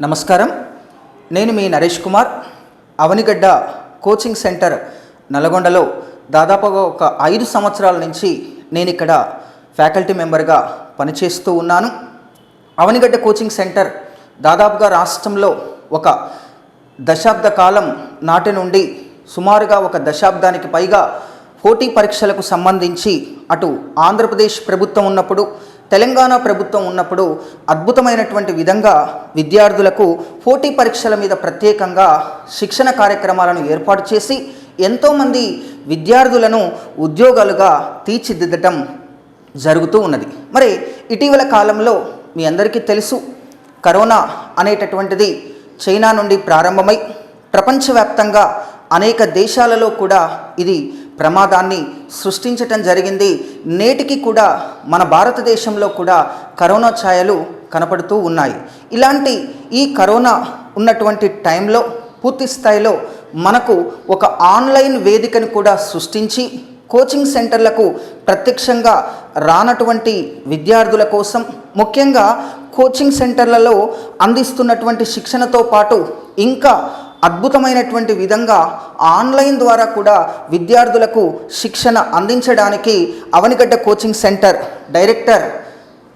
నమస్కారం. నేను మీ Naresh Kumar. Avanigadda coaching centre నల్గొండలో దాదాపుగా ఒక 5 సంవత్సరాల నుంచి నేను ఇక్కడ ఫ్యాకల్టీ మెంబర్గా పనిచేస్తూ ఉన్నాను. అవనిగడ్డ కోచింగ్ సెంటర్ దాదాపుగా రాష్ట్రంలో ఒక దశాబ్ద కాలం నాటి నుండి సుమారుగా ఒక దశాబ్దానికి పైగా పోటీ పరీక్షలకు సంబంధించి అటు ఆంధ్రప్రదేశ్ ప్రభుత్వం ఉన్నప్పుడు, తెలంగాణ ప్రభుత్వం ఉన్నప్పుడు అద్భుతమైనటువంటి విధంగా విద్యార్థులకు పోటీ పరీక్షల మీద ప్రత్యేకంగా శిక్షణ కార్యక్రమాలను ఏర్పాటు చేసి ఎంతోమంది విద్యార్థులను ఉద్యోగాలుగా తీర్చిదిద్దటం జరుగుతూ ఉన్నది. మరి ఇటీవల కాలంలో మీ అందరికీ తెలుసు, కరోనా అనేటటువంటిది చైనా నుండి ప్రారంభమై ప్రపంచవ్యాప్తంగా అనేక దేశాలలో కూడా ఇది ప్రమాదాన్ని సృష్టించటం జరిగింది. నేటికి కూడా మన భారతదేశంలో కూడా కరోనా ఛాయలు కనపడుతూ ఉన్నాయి. ఇలాంటి ఈ కరోనా ఉన్నటువంటి టైంలో పూర్తి స్థాయిలో మనకు ఒక ఆన్లైన్ వేదికను కూడా సృష్టించి కోచింగ్ సెంటర్లకు ప్రత్యక్షంగా రానటువంటి విద్యార్థుల కోసం, ముఖ్యంగా కోచింగ్ సెంటర్లలో అందిస్తున్నటువంటి శిక్షణతో పాటు ఇంకా అద్భుతమైనటువంటి విధంగా ఆన్లైన్ ద్వారా కూడా విద్యార్థులకు శిక్షణ అందించడానికి Avanigadda coaching centre director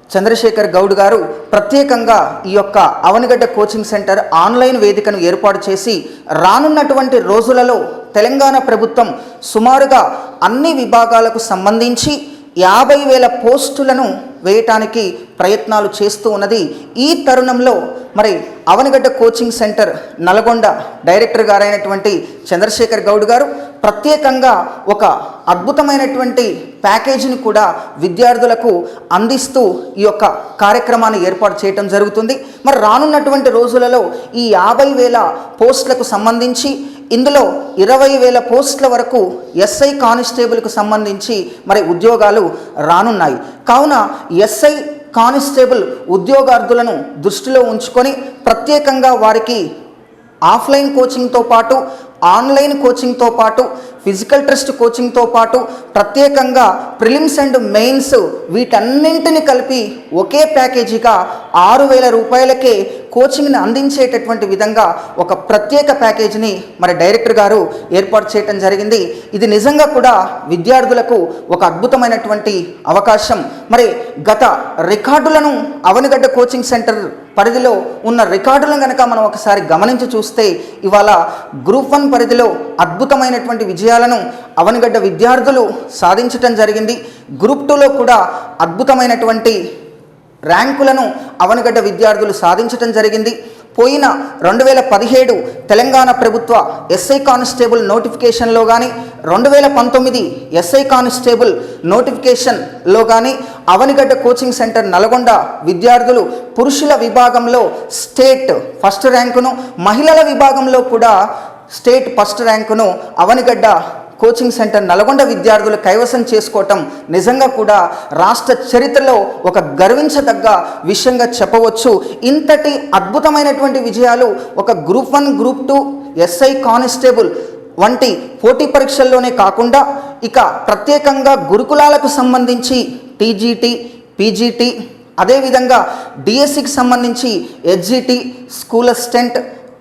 Chandrasekhar Goud గారు ప్రత్యేకంగా ఈ యొక్క అవనిగడ్డ కోచింగ్ సెంటర్ ఆన్లైన్ వేదికను ఏర్పాటు చేసి రానున్నటువంటి రోజులలో తెలంగాణ ప్రభుత్వం సుమారుగా అన్ని విభాగాలకు సంబంధించి 50,000 పోస్టులను వేయటానికి ప్రయత్నాలు చేస్తూ ఉన్నది. ఈ తరుణంలో మరి Avanigadda coaching centre Nalgonda director గారైనటువంటి చంద్రశేఖర్ గౌడ్ గారు ప్రత్యేకంగా ఒక అద్భుతమైనటువంటి ప్యాకేజీని కూడా విద్యార్థులకు అందిస్తూ ఈ యొక్క కార్యక్రమాన్ని ఏర్పాటు చేయడం జరుగుతుంది. మరి రానున్నటువంటి రోజులలో ఈ 50,000 పోస్టులకు సంబంధించి ఇందులో 20,000 పోస్టుల వరకు ఎస్ఐ కానిస్టేబుల్కు సంబంధించి మరి ఉద్యోగాలు రానున్నాయి. కావున ఎస్ఐ కానిస్టేబుల్ ఉద్యోగార్థులను దృష్టిలో ఉంచుకొని ప్రత్యేకంగా వారికి ఆఫ్లైన్ కోచింగ్తో పాటు ఆన్లైన్ కోచింగ్తో పాటు ఫిజికల్ టెస్ట్ కోచింగ్తో పాటు ప్రత్యేకంగా ప్రిలిమ్స్ అండ్ మెయిన్స్ వీటన్నింటిని కలిపి ఒకే ప్యాకేజీగా 6,000 రూపాయలకే కోచింగ్ని అందించేటటువంటి విధంగా ఒక ప్రత్యేక ప్యాకేజీని మరి డైరెక్టర్ గారు ఏర్పాటు చేయడం జరిగింది. ఇది నిజంగా కూడా విద్యార్థులకు ఒక అద్భుతమైనటువంటి అవకాశం. మరి గత రికార్డులను అవనిగడ్డ కోచింగ్ సెంటర్ పరిధిలో ఉన్న రికార్డులను కనుక మనం ఒకసారి గమనించి చూస్తే ఇవాళ గ్రూప్ 1 పరిధిలో అద్భుతమైనటువంటి విజయాలను అవనిగడ్డ విద్యార్థులు సాధించటం జరిగింది. గ్రూప్ 2లో కూడా అద్భుతమైనటువంటి ర్యాంకులను అవనిగడ్డ విద్యార్థులు సాధించటం జరిగింది. పోయిన 2017 తెలంగాణ ప్రభుత్వ ఎస్ఐ కానిస్టేబుల్ నోటిఫికేషన్లో కానీ 2019 ఎస్ఐ కానిస్టేబుల్ నోటిఫికేషన్లో కానీ అవనిగడ్డ కోచింగ్ సెంటర్ నల్గొండ విద్యార్థులు పురుషుల విభాగంలో స్టేట్ ఫస్ట్ ర్యాంకును, మహిళల విభాగంలో కూడా స్టేట్ ఫస్ట్ ర్యాంకును అవనిగడ్డ కోచింగ్ సెంటర్ నల్గొండ విద్యార్థులు కైవసం చేసుకోవటం నిజంగా కూడా రాష్ట్ర చరిత్రలో ఒక గర్వించదగ్గ విషయంగా చెప్పవచ్చు. ఇంతటి అద్భుతమైనటువంటి విజయాలు ఒక గ్రూప్ 1, గ్రూప్ 2, ఎస్ఐ కానిస్టేబుల్ వంటి పోటీ పరీక్షల్లోనే కాకుండా ఇక ప్రత్యేకంగా గురుకులాలకు సంబంధించి టీజీటీ, పీజీటీ, అదేవిధంగా డిఎస్సికి సంబంధించి హెచ్జిటి, స్కూల్ అసిస్టెంట్,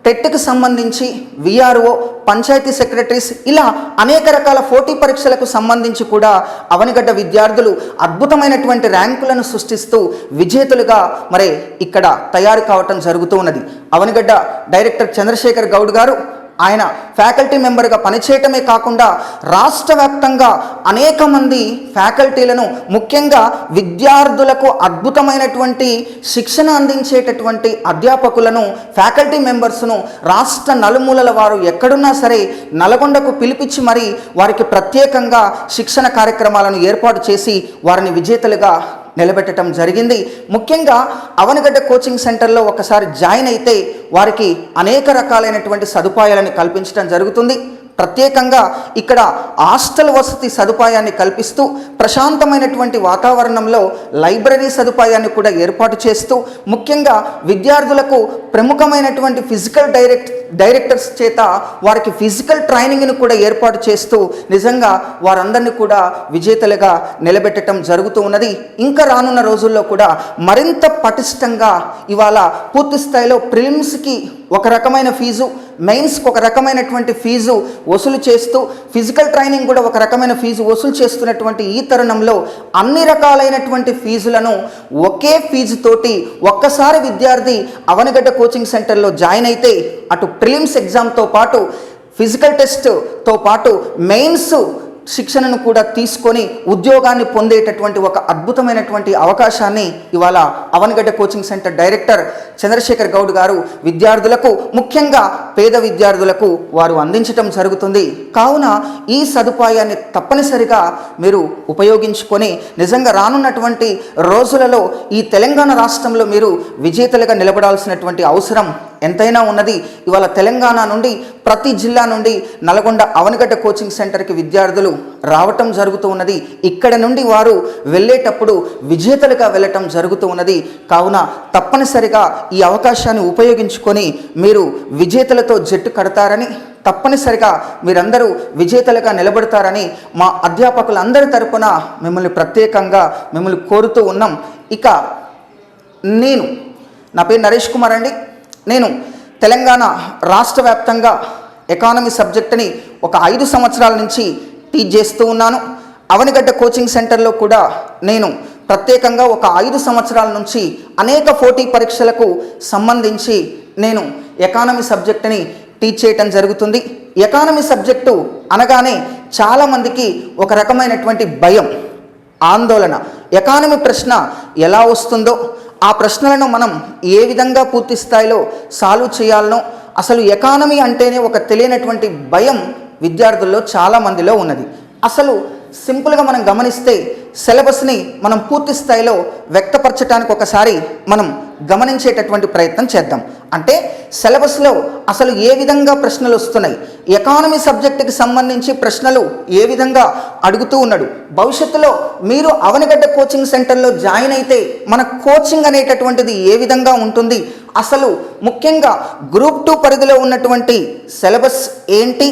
టెట్కి సంబంధించి విఆర్ఓ, పంచాయతీ సెక్రటరీస్, ఇలా అనేక రకాల పోటీ పరీక్షలకు సంబంధించి కూడా అవనిగడ్డ విద్యార్థులు అద్భుతమైనటువంటి ర్యాంకులను సృష్టిస్తూ విజేతలుగా మరి ఇక్కడ తయారు కావటం జరుగుతూ ఉన్నది. అవనిగడ్డ డైరెక్టర్ చంద్రశేఖర్ గౌడ్ గారు ఆయన ఫ్యాకల్టీ మెంబర్గా పనిచేయటమే కాకుండా రాష్ట్ర వ్యాప్తంగా అనేక మంది ఫ్యాకల్టీలను, ముఖ్యంగా విద్యార్థులకు అద్భుతమైనటువంటి శిక్షణ అందించేటటువంటి అధ్యాపకులను, ఫ్యాకల్టీ మెంబర్స్ను రాష్ట్ర నలుమూలల వారు ఎక్కడున్నా సరే నల్గొండకు పిలిపించి మరి వారికి ప్రత్యేకంగా శిక్షణ కార్యక్రమాలను ఏర్పాటు చేసి వారిని విజేతలుగా నిలబెట్టడం జరిగింది. ముఖ్యంగా అవనిగడ్డ కోచింగ్ సెంటర్లో ఒకసారి జాయిన్ అయితే వారికి అనేక రకాలైనటువంటి సదుపాయాలను కల్పించడం జరుగుతుంది. ప్రత్యేకంగా ఇక్కడ హాస్టల్ వసతి సదుపాయాన్ని కల్పిస్తూ ప్రశాంతమైనటువంటి వాతావరణంలో లైబ్రరీ సదుపాయాన్ని కూడా ఏర్పాటు చేస్తూ ముఖ్యంగా విద్యార్థులకు ప్రముఖమైనటువంటి ఫిజికల్ డైరెక్టర్స్ చేత వారికి ఫిజికల్ ట్రైనింగ్ను కూడా ఏర్పాటు చేస్తూ నిజంగా వారందరినీ కూడా విజేతలుగా నిలబెట్టడం జరుగుతూ ఉన్నది. ఇంకా రానున్న రోజుల్లో కూడా మరింత పటిష్టంగా ఇవాళ పూర్తి స్థాయిలో ప్రిలిమ్స్కి ఒక రకమైన ఫీజు, మెయిన్స్కి ఒక రకమైనటువంటి ఫీజు వసూలు చేస్తూ ఫిజికల్ ట్రైనింగ్ కూడా ఒక రకమైన ఫీజు వసూలు చేస్తున్నటువంటి ఈ తరుణంలో అన్ని రకాలైనటువంటి ఫీజులను ఒకే ఫీజుతోటి ఒక్కసారి విద్యార్థి అవనిగడ్డ కోచింగ్ సెంటర్లో జాయిన్ అయితే అటు ప్రిలిమ్స్ ఎగ్జామ్తో పాటు ఫిజికల్ టెస్ట్తో పాటు మెయిన్స్ శిక్షణను కూడా తీసుకొని ఉద్యోగాన్ని పొందేటటువంటి ఒక అద్భుతమైనటువంటి అవకాశాన్ని ఇవాళ Avanigadda coaching centre director Chandrasekhar Goud garu విద్యార్థులకు, ముఖ్యంగా పేద విద్యార్థులకు వారు అందించటం జరుగుతుంది. కావున ఈ సదుపాయాన్ని తప్పనిసరిగా మీరు ఉపయోగించుకొని నిజంగా రానున్నటువంటి రోజులలో ఈ తెలంగాణ రాష్ట్రంలో మీరు విజేతలుగా నిలబడాల్సినటువంటి అవసరం ఎంతైనా ఉన్నది. ఇవాళ తెలంగాణ నుండి ప్రతి జిల్లా నుండి నల్గొండ అవనిగడ్డ కోచింగ్ సెంటర్కి విద్యార్థులు రావటం జరుగుతూ ఉన్నది. ఇక్కడ నుండి వారు వెళ్ళేటప్పుడు విజేతలుగా వెళ్ళటం జరుగుతూ ఉన్నది. కావున తప్పనిసరిగా ఈ అవకాశాన్ని ఉపయోగించుకొని మీరు విజేతలతో జట్టు కడతారని, తప్పనిసరిగా మీరందరూ విజేతలుగా నిలబడతారని మా అధ్యాపకులందరి తరపున మిమ్మల్ని ప్రత్యేకంగా మిమ్మల్ని కోరుతూ ఉన్నాం. ఇక నా పేరు నరేష్ కుమార్ అండి. నేను తెలంగాణ రాష్ట్ర వ్యాప్తంగా ఎకానమీ సబ్జెక్టుని ఒక 5 సంవత్సరాల నుంచి టీచ్ చేస్తూ ఉన్నాను. అవనిగడ్డ కోచింగ్ సెంటర్లో కూడా నేను ప్రత్యేకంగా ఒక 5 సంవత్సరాల నుంచి అనేక పోటీ పరీక్షలకు సంబంధించి నేను ఎకానమీ సబ్జెక్టుని టీచ్ చేయటం జరుగుతుంది. ఎకానమీ సబ్జెక్టు అనగానే చాలామందికి ఒక రకమైనటువంటి భయం, ఆందోళన. ఎకానమీ ప్రశ్న ఎలా వస్తుందో, ఆ ప్రశ్నలను మనం ఏ విధంగా పూర్తి స్థాయిలో సాల్వ్ చేయాలనో, అసలు ఎకానమీ అంటేనే ఒక తెలియనటువంటి భయం విద్యార్థుల్లో చాలామందిలో ఉన్నది. అసలు సింపుల్గా మనం గమనిస్తే సిలబస్ని మనం పూర్తి స్థాయిలో వ్యక్తపరచడానికి ఒకసారి మనం గమనించేటటువంటి ప్రయత్నం చేద్దాం. అంటే సిలబస్లో అసలు ఏ విధంగా ప్రశ్నలు వస్తున్నాయి, ఎకానమీ సబ్జెక్టుకి సంబంధించి ప్రశ్నలు ఏ విధంగా అడుగుతూ ఉన్నాడు. భవిష్యత్తులో మీరు అవనిగడ్డ కోచింగ్ సెంటర్లో జాయిన్ అయితే మన కోచింగ్ అనేటటువంటిది ఏ విధంగా ఉంటుంది, అసలు ముఖ్యంగా గ్రూప్ 2 పరిధిలో ఉన్నటువంటి సిలబస్ ఏంటి,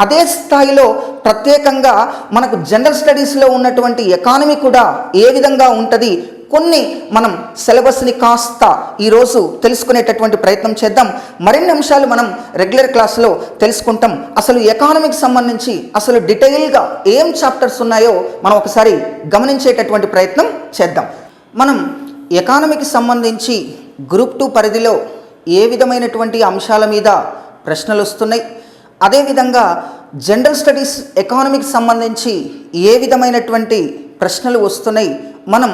అదే స్థాయిలో ప్రత్యేకంగా మనకు జనరల్ స్టడీస్లో ఉన్నటువంటి ఎకానమీ కూడా ఏ విధంగా ఉంటుంది, కొన్ని మనం సిలబస్ని కాస్త ఈరోజు తెలుసుకునేటటువంటి ప్రయత్నం చేద్దాం. మరిన్ని అంశాలు మనం రెగ్యులర్ క్లాస్లో తెలుసుకుంటాం. అసలు ఎకానమీకి సంబంధించి అసలు డీటెయిల్గా ఏం చాప్టర్స్ ఉన్నాయో మనం ఒకసారి గమనించేటటువంటి ప్రయత్నం చేద్దాం. మనం ఎకానమీకి సంబంధించి గ్రూప్ 2 పరిధిలో ఏ విధమైనటువంటి అంశాల మీద ప్రశ్నలు వస్తున్నాయి, అదేవిధంగా జనరల్ స్టడీస్ ఎకానమీకి సంబంధించి ఏ విధమైనటువంటి ప్రశ్నలు వస్తున్నాయి, మనం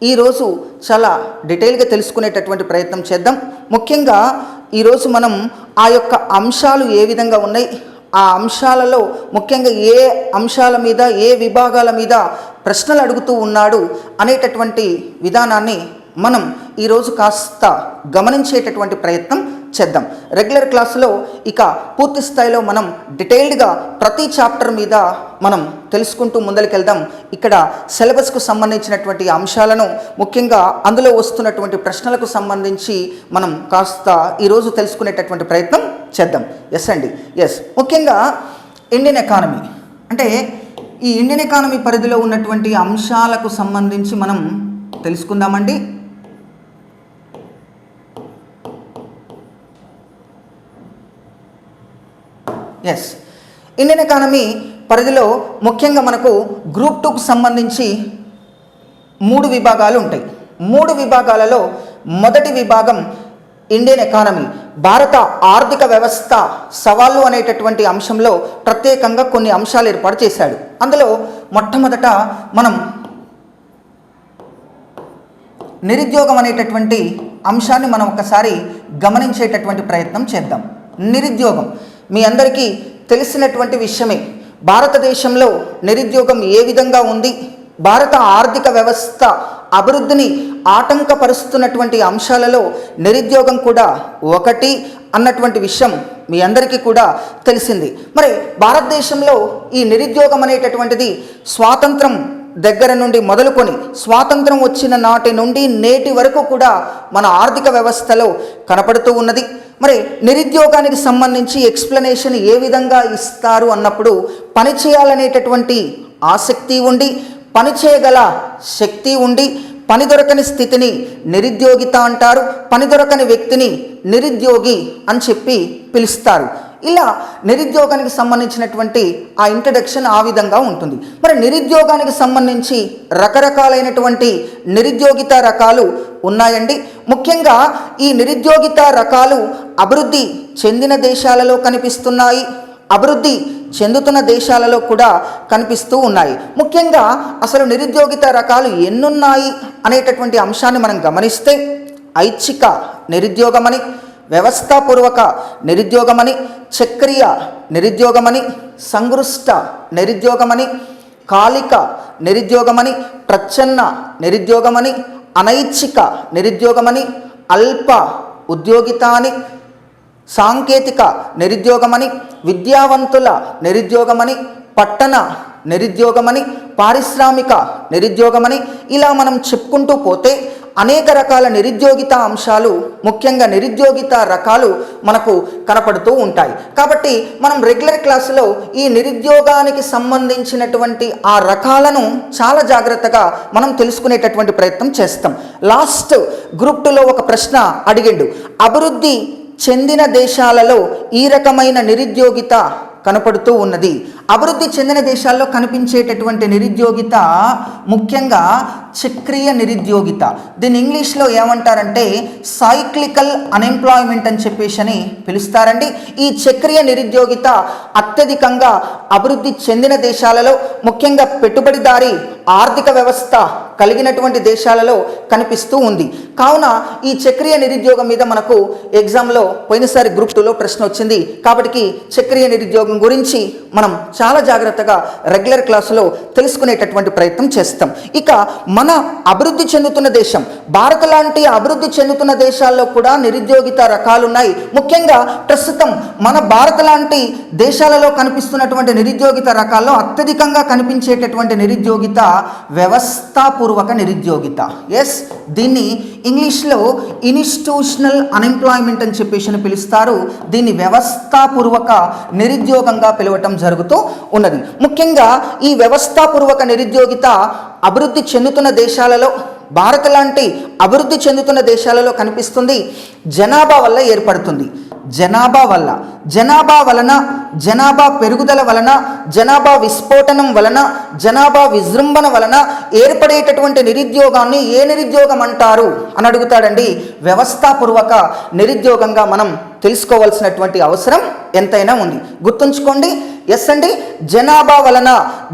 ఈరోజు చాలా డీటెయిల్గా తెలుసుకునేటటువంటి ప్రయత్నం చేద్దాం. ముఖ్యంగా ఈరోజు మనం ఆ యొక్క అంశాలు ఏ విధంగా ఉన్నాయి, ఆ అంశాలలో ముఖ్యంగా ఏ అంశాల మీద, ఏ విభాగాల మీద ప్రశ్నలు అడుగుతూ ఉన్నాడు అనేటటువంటి విధానాన్ని మనం ఈరోజు కాస్త గమనించేటటువంటి ప్రయత్నం చేద్దాం. రెగ్యులర్ క్లాసులో ఇక పూర్తి స్థాయిలో మనం డీటెయిల్డ్గా ప్రతి చాప్టర్ మీద మనం తెలుసుకుంటూ ముందరికెళ్దాం. ఇక్కడ సిలబస్కు సంబంధించినటువంటి అంశాలను, ముఖ్యంగా అందులో వస్తున్నటువంటి ప్రశ్నలకు సంబంధించి మనం కాస్త ఈరోజు తెలుసుకునేటటువంటి ప్రయత్నం చేద్దాం. ఎస్ అండి, ఎస్. ముఖ్యంగా ఇండియన్ ఎకానమీ అంటే ఈ ఇండియన్ ఎకానమీ పరిధిలో ఉన్నటువంటి అంశాలకు సంబంధించి మనం తెలుసుకుందామండి. ఎస్, ఇండియన్ ఎకానమీ పరిధిలో ముఖ్యంగా మనకు గ్రూప్ 2కు సంబంధించి 3 విభాగాలు ఉంటాయి. 3 విభాగాలలో మొదటి విభాగం ఇండియన్ ఎకానమీ, భారత ఆర్థిక వ్యవస్థ సవాళ్ళు అనేటటువంటి అంశంలో ప్రత్యేకంగా కొన్ని అంశాలు ఏర్పాటు చేశాడు. అందులో మొట్టమొదట మనం నిరుద్యోగం అనేటటువంటి అంశాన్ని మనం ఒకసారి గమనించేటటువంటి ప్రయత్నం చేద్దాం. నిరుద్యోగం మీ అందరికీ తెలిసినటువంటి విషయమే. భారతదేశంలో నిరుద్యోగం ఏ విధంగా ఉంది, భారత ఆర్థిక వ్యవస్థ అభివృద్ధిని ఆటంకపరుస్తున్నటువంటి అంశాలలో నిరుద్యోగం కూడా ఒకటి అన్నటువంటి విషయం మీ అందరికీ కూడా తెలిసింది. మరి భారతదేశంలో ఈ నిరుద్యోగం అనేటటువంటిది స్వాతంత్రం దగ్గర నుండి మొదలుకొని స్వాతంత్రం వచ్చిన నాటి నుండి నేటి వరకు కూడా మన ఆర్థిక వ్యవస్థలో కనపడుతూ ఉన్నది. మరి నిరుద్యోగానికి సంబంధించి ఎక్స్ప్లెనేషన్ ఏ విధంగా ఇస్తారు అన్నప్పుడు పని చేయాలనేటటువంటి ఆసక్తి ఉండి, పని చేయగల శక్తి ఉండి, పని దొరకని స్థితిని నిరుద్యోగిత అంటారు. పని దొరకని వ్యక్తిని నిరుద్యోగి అని చెప్పి పిలుస్తారు. ఇలా నిరుద్యోగానికి సంబంధించినటువంటి ఆ ఇంట్రడక్షన్ ఆ విధంగా ఉంటుంది. మరి నిరుద్యోగానికి సంబంధించి రకరకాలైనటువంటి నిరుద్యోగిత రకాలు ఉన్నాయండి. ముఖ్యంగా ఈ నిరుద్యోగిత రకాలు అభివృద్ధి చెందిన దేశాలలో కనిపిస్తున్నాయి, అభివృద్ధి చెందుతున్న దేశాలలో కూడా కనిపిస్తూ ఉన్నాయి. ముఖ్యంగా అసలు నిరుద్యోగిత రకాలు ఎన్నున్నాయి అనేటటువంటి అంశాన్ని మనం గమనిస్తే ఐచ్ఛిక నిరుద్యోగమని, వ్యవస్థాపూర్వక నిరుద్యోగమని, చక్రీయ నిరుద్యోగమని, సంగృష్ట నిరుద్యోగమని, కాలిక నిరుద్యోగమని, ప్రచ్ఛన్న నిరుద్యోగమని, అనైచ్ఛిక నిరుద్యోగమని, అల్ప ఉద్యోగిత అని, సాంకేతిక నిరుద్యోగమని, విద్యావంతుల నిరుద్యోగమని, పట్టణ నిరుద్యోగమని, పారిశ్రామిక నిరుద్యోగమని, ఇలా మనం చెప్పుకుంటూ పోతే అనేక రకాల నిరుద్యోగిత అంశాలు, ముఖ్యంగా నిరుద్యోగిత రకాలు మనకు కనపడుతూ ఉంటాయి. కాబట్టి మనం రెగ్యులర్ క్లాసులో ఈ నిరుద్యోగానికి సంబంధించినటువంటి ఆ రకాలను చాలా జాగ్రత్తగా మనం తెలుసుకునేటటువంటి ప్రయత్నం చేస్తాం. లాస్ట్ గ్రూప్ 2లో ఒక ప్రశ్న అడిగిండు, అభివృద్ధి చెందిన దేశాలలో ఈ రకమైన నిరుద్యోగిత కనపడుతూ ఉన్నది. అభివృద్ధి చెందిన దేశాల్లో కనిపించేటటువంటి నిరుద్యోగిత ముఖ్యంగా చక్రీయ నిరుద్యోగిత. దీన్ని ఇంగ్లీష్లో ఏమంటారంటే సైక్లికల్ అన్ఎంప్లాయ్మెంట్ అని చెప్పేసి పిలుస్తారండి. ఈ చక్రీయ నిరుద్యోగిత అత్యధికంగా అభివృద్ధి చెందిన దేశాలలో, ముఖ్యంగా పెట్టుబడిదారీ ఆర్థిక వ్యవస్థ కలిగినటువంటి దేశాలలో కనిపిస్తూ ఉంది. కావున ఈ చక్రీయ నిరుద్యోగం మీద మనకు ఎగ్జామ్లో పోయినసారి గ్రూప్ 2లో ప్రశ్న వచ్చింది. కాబట్టి చక్రీయ నిరుద్యోగం గురించి మనం చాలా జాగ్రత్తగా రెగ్యులర్ క్లాసులో తెలుసుకునేటటువంటి ప్రయత్నం చేస్తాం. ఇక మన అభివృద్ధి చెందుతున్న దేశం భారత్ లాంటి అభివృద్ధి చెందుతున్న దేశాల్లో కూడా నిరుద్యోగిత రకాలున్నాయి. ముఖ్యంగా ప్రస్తుతం మన భారత్ లాంటి దేశాలలో కనిపిస్తున్నటువంటి నిరుద్యోగిత రకాల్లో అత్యధికంగా కనిపించేటటువంటి నిరుద్యోగిత వ్యవస్థాపూర్వక నిరుద్యోగిత. ఎస్, దీన్ని ఇంగ్లీష్లో ఇన్స్టిట్యూషనల్ అన్ఎంప్లాయ్మెంట్ అని చెప్పేసి పిలుస్తారు. దీన్ని వ్యవస్థాపూర్వక నిరుద్యోగంగా పిలవటం జరుగుతూ ఉన్నది. ముఖ్యంగా ఈ వ్యవస్థాపూర్వక నిరుద్యోగిత అభివృద్ధి చెందుతున్న దేశాలలో, భారత్ లాంటి అభివృద్ధి చెందుతున్న దేశాలలో కనిపిస్తుంది. జనాభా వల్ల ఏర్పడుతుంది. జనాభా వలన, జనాభా పెరుగుదల వలన, జనాభా విస్ఫోటనం వలన, జనాభా విజృంభణ వలన ఏర్పడేటటువంటి నిరుద్యోగాన్ని ఏ నిరుద్యోగం అంటారు అని అడుగుతాడండి. వ్యవస్థాపూర్వక నిరుద్యోగంగా మనం తెలుసుకోవాల్సినటువంటి అవసరం ఎంతైనా ఉంది. గుర్తుంచుకోండి. ఎస్ అండి, జనాభా వలన,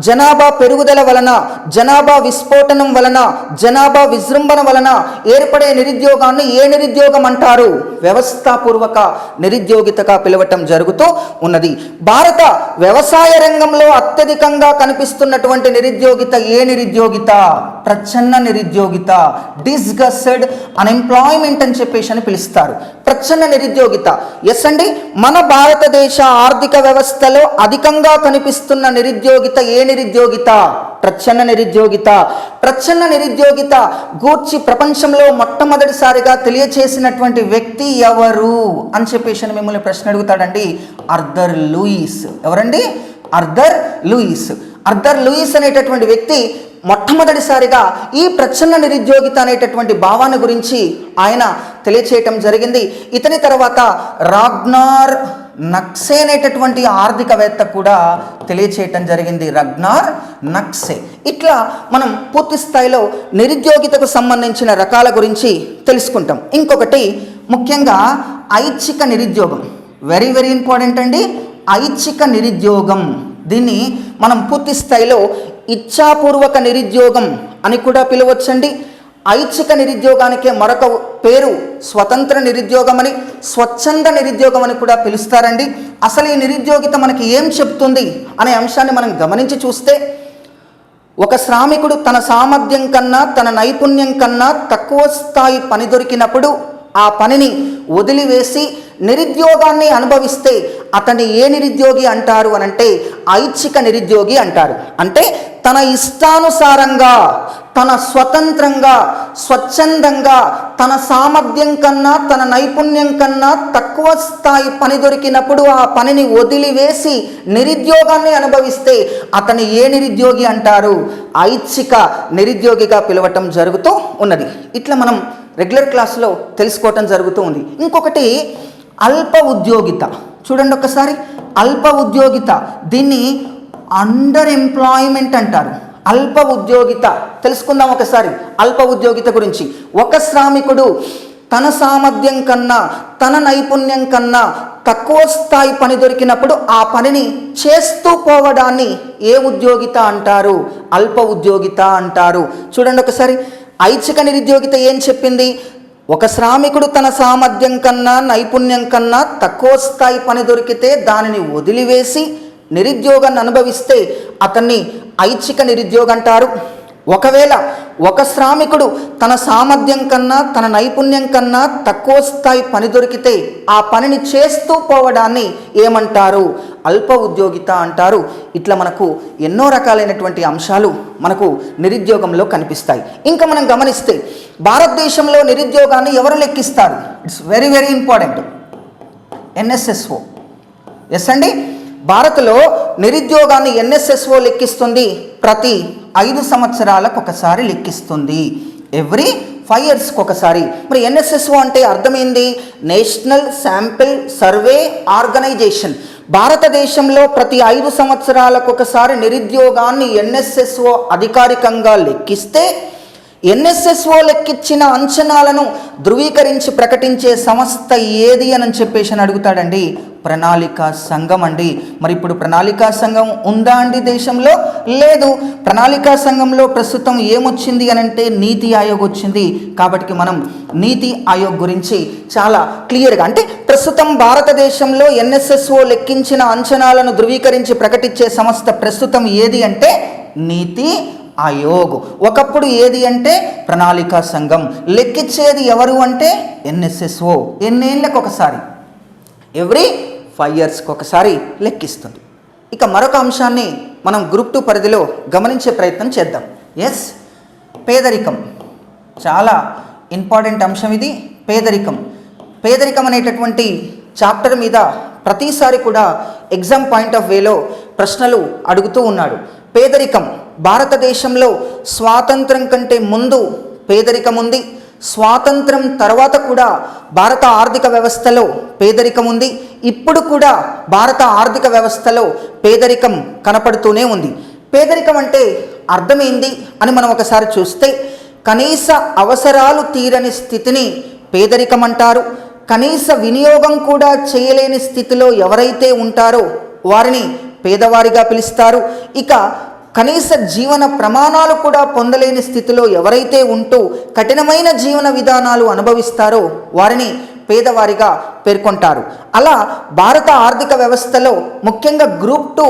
జనాభా పెరుగుదల వలన, జనాభా విస్ఫోటనం వలన, జనాభా విజృంభణ వలన ఏర్పడే నిరుద్యోగాన్ని ఏ నిరుద్యోగం అంటారు? వ్యవస్థాపూర్వక నిరుద్యోగితగా పిలవటం జరుగుతూ ఉన్నది. భారత వ్యవసాయ రంగంలో అత్యధికంగా కనిపిస్తున్నటువంటి నిరుద్యోగిత ఏ నిరుద్యోగిత? ప్రచ్ఛన్న నిరుద్యోగిత, డిస్గస్టెడ్ అన్ఎంప్లాయ్మెంట్ అని చెప్పేసి అని పిలుస్తారు. ప్రచ్ఛన్న నిరుద్యోగిత. ఎస్ అండి, మన భారతదేశ ఆర్థిక వ్యవస్థలో అధికంగా కనిపిస్తున్న నిరుద్యోగిత ఏ నిరుద్యోగిత? ప్రచ్ఛన్న నిరుద్యోగిత. ప్రచ్ఛన్న నిరుద్యోగిత గూర్చి ప్రపంచంలో మొట్టమొదటిసారిగా తెలియచేసినటువంటి వ్యక్తి ఎవరు అని చెప్పేసి మిమ్మల్ని ప్రశ్న అడుగుతాడండి. Arthur Lewis. ఎవరండి? Arthur Lewis. ఆర్థర్ లూయిస్ అనేటటువంటి వ్యక్తి మొట్టమొదటిసారిగా ఈ ప్రచ్ఛన్న నిరుద్యోగిత అనేటటువంటి భావాన్ని గురించి ఆయన తెలియచేయటం జరిగింది. ఇతని తర్వాత రాగ్నార్ నక్సే అనేటటువంటి ఆర్థికవేత్త కూడా తెలియచేయటం జరిగింది. రాగ్నార్ నక్సే. ఇట్లా మనం పూర్తి స్థాయిలో నిరుద్యోగితకు సంబంధించిన రకాల గురించి తెలుసుకుంటాం. ఇంకొకటి ముఖ్యంగా ఐచ్ఛిక నిరుద్యోగం. వెరీ వెరీ ఇంపార్టెంట్ అండి. ఐచ్ఛిక నిరుద్యోగం, దీన్ని మనం పూర్తి స్థాయిలో ఇచ్ఛాపూర్వక నిరుద్యోగం అని కూడా పిలవచ్చండి. ఐచ్ఛిక నిరుద్యోగానికే మరొక పేరు స్వతంత్ర నిరుద్యోగం అని, స్వచ్ఛంద నిరుద్యోగం అని కూడా పిలుస్తారండి. అసలు ఈ నిరుద్యోగిత మనకి ఏం చెప్తుంది అనే అంశాన్ని మనం గమనించి చూస్తే ఒక శ్రామికుడు తన సామర్థ్యం కన్నా తన నైపుణ్యం కన్నా తక్కువ స్థాయి పని దొరికినప్పుడు ఆ పనిని వదిలివేసి నిరుద్యోగాన్ని అనుభవిస్తే అతన్ని ఏ నిరుద్యోగి అంటారు అనంటే ఐచ్ఛిక నిరుద్యోగి అంటారు. అంటే తన ఇష్టానుసారంగా, తన స్వతంత్రంగా, స్వచ్ఛందంగా తన సామర్థ్యం కన్నా తన నైపుణ్యం కన్నా తక్కువ స్థాయి పని దొరికినప్పుడు ఆ పనిని వదిలివేసి నిరుద్యోగాన్ని అనుభవిస్తే అతని ఏ నిరుద్యోగి అంటారు? ఐచ్ఛిక నిరుద్యోగిగా పిలవటం జరుగుతూ ఉన్నది. ఇట్లా మనం రెగ్యులర్ క్లాసులో తెలుసుకోవటం జరుగుతూ ఉంది. ఇంకొకటి అల్ప ఉద్యోగిత. చూడండి ఒక్కసారి, అల్ప ఉద్యోగిత, దీన్ని అండర్ ఎంప్లాయ్మెంట్ అంటారు. అల్ప ఉద్యోగిత తెలుసుకుందాం ఒకసారి అల్ప ఉద్యోగిత గురించి. ఒక శ్రామికుడు తన సామర్థ్యం కన్నా తన నైపుణ్యం కన్నా తక్కువ స్థాయి పని దొరికినప్పుడు ఆ పనిని చేస్తూ పోవడాన్ని ఏ ఉద్యోగిత అంటారు? అల్ప ఉద్యోగిత అంటారు. చూడండి ఒకసారి, ఐచ్ఛిక నిరుద్యోగిత ఏం చెప్పింది? ఒక శ్రామికుడు తన సామర్థ్యం కన్నా నైపుణ్యం కన్నా తక్కువ స్థాయి పని దొరికితే దానిని వదిలివేసి నిరుద్యోగాన్ని అనుభవిస్తే అతన్ని ఐచ్ఛిక నిరుద్యోగం అంటారు. ఒకవేళ ఒక శ్రామికుడు తన సామర్థ్యం కన్నా తన నైపుణ్యం కన్నా తక్కువ స్థాయి పని దొరికితే ఆ పనిని చేస్తూ పోవడాన్ని ఏమంటారు? అల్ప ఉద్యోగిత అంటారు. ఇట్లా మనకు ఎన్నో రకాలైనటువంటి అంశాలు మనకు నిరుద్యోగంలో కనిపిస్తాయి. ఇంకా మనం గమనిస్తే భారతదేశంలో నిరుద్యోగాన్ని ఎవరు లెక్కిస్తారు? It's very very important. NSSO. Yes అండి, భారత్లో నిరుద్యోగాన్ని ఎన్ఎస్ఎస్ఓ లెక్కిస్తుంది. ప్రతి 5 సంవత్సరాలకు ఒకసారి లెక్కిస్తుంది. ఎవ్రీ 5 ఇయర్స్కి ఒకసారి. మరి ఎన్ఎస్ఎస్ఓ అంటే అర్థమైంది? National sample survey organisation. భారతదేశంలో ప్రతి 5 సంవత్సరాలకు ఒకసారి నిరుద్యోగాన్ని ఎన్ఎస్ఎస్ఓ అధికారికంగా లెక్కిస్తే ఎన్ఎస్ఎస్ఓ లెక్కించిన అంచనాలను ధృవీకరించి ప్రకటించే సంస్థ ఏది అని చెప్పేసి అడుగుతాడండి. ప్రణాళికా సంఘం అండి. మరి ఇప్పుడు ప్రణాళికా సంఘం ఉందా అండి దేశంలో? లేదు. ప్రణాళికా సంఘంలో ప్రస్తుతం ఏమొచ్చింది అని అంటే నీతి ఆయోగ్ వచ్చింది. కాబట్టి మనం నీతి ఆయోగ్ గురించి చాలా క్లియర్గా, అంటే ప్రస్తుతం భారతదేశంలో ఎన్ఎస్ఎస్ఓ లెక్కించిన అంచనాలను ధృవీకరించి ప్రకటించే సంస్థ ప్రస్తుతం ఏది అంటే నీతి ఆయోగ్. ఒకప్పుడు ఏది అంటే ప్రణాళికా సంఘం. లెక్కించేది ఎవరు అంటే ఎన్ఎస్ఎస్ఓ. ఎన్నేళ్ళకు ఒకసారి? ఎవ్రీ 5 ఇయర్స్కి ఒకసారి లెక్కిస్తుంది. ఇక మరొక అంశాన్ని మనం గ్రూప్ 2 పరిధిలో గమనించే ప్రయత్నం చేద్దాం. ఎస్, పేదరికం. చాలా ఇంపార్టెంట్ అంశం ఇది. పేదరికం. పేదరికం అనేటటువంటి చాప్టర్ మీద ప్రతిసారి కూడా ఎగ్జామ్ పాయింట్ ఆఫ్ వేలో ప్రశ్నలు అడుగుతూ ఉన్నాడు. పేదరికం. భారతదేశంలో స్వాతంత్రం కంటే ముందు పేదరికం ఉంది. స్వాతంత్రం తర్వాత కూడా భారత ఆర్థిక వ్యవస్థలో పేదరికం ఉంది. ఇప్పుడు కూడా భారత ఆర్థిక వ్యవస్థలో పేదరికం కనపడుతూనే ఉంది. పేదరికం అంటే అర్థమైంది అని మనం ఒకసారి చూస్తే, కనీస అవసరాలు తీరని స్థితిని పేదరికం అంటారు. కనీస వినియోగం కూడా చేయలేని స్థితిలో ఎవరైతే ఉంటారో వారిని పేదవారిగా పిలుస్తారు. ఇక కనీస జీవన ప్రమాణాలు కూడా పొందలేని స్థితిలో ఎవరైతే ఉంటూ కఠినమైన జీవన విధానాలు అనుభవిస్తారో వారిని పేదవారిగా పేర్కొంటారు. అలా భారత ఆర్థిక వ్యవస్థలో ముఖ్యంగా గ్రూప్ 2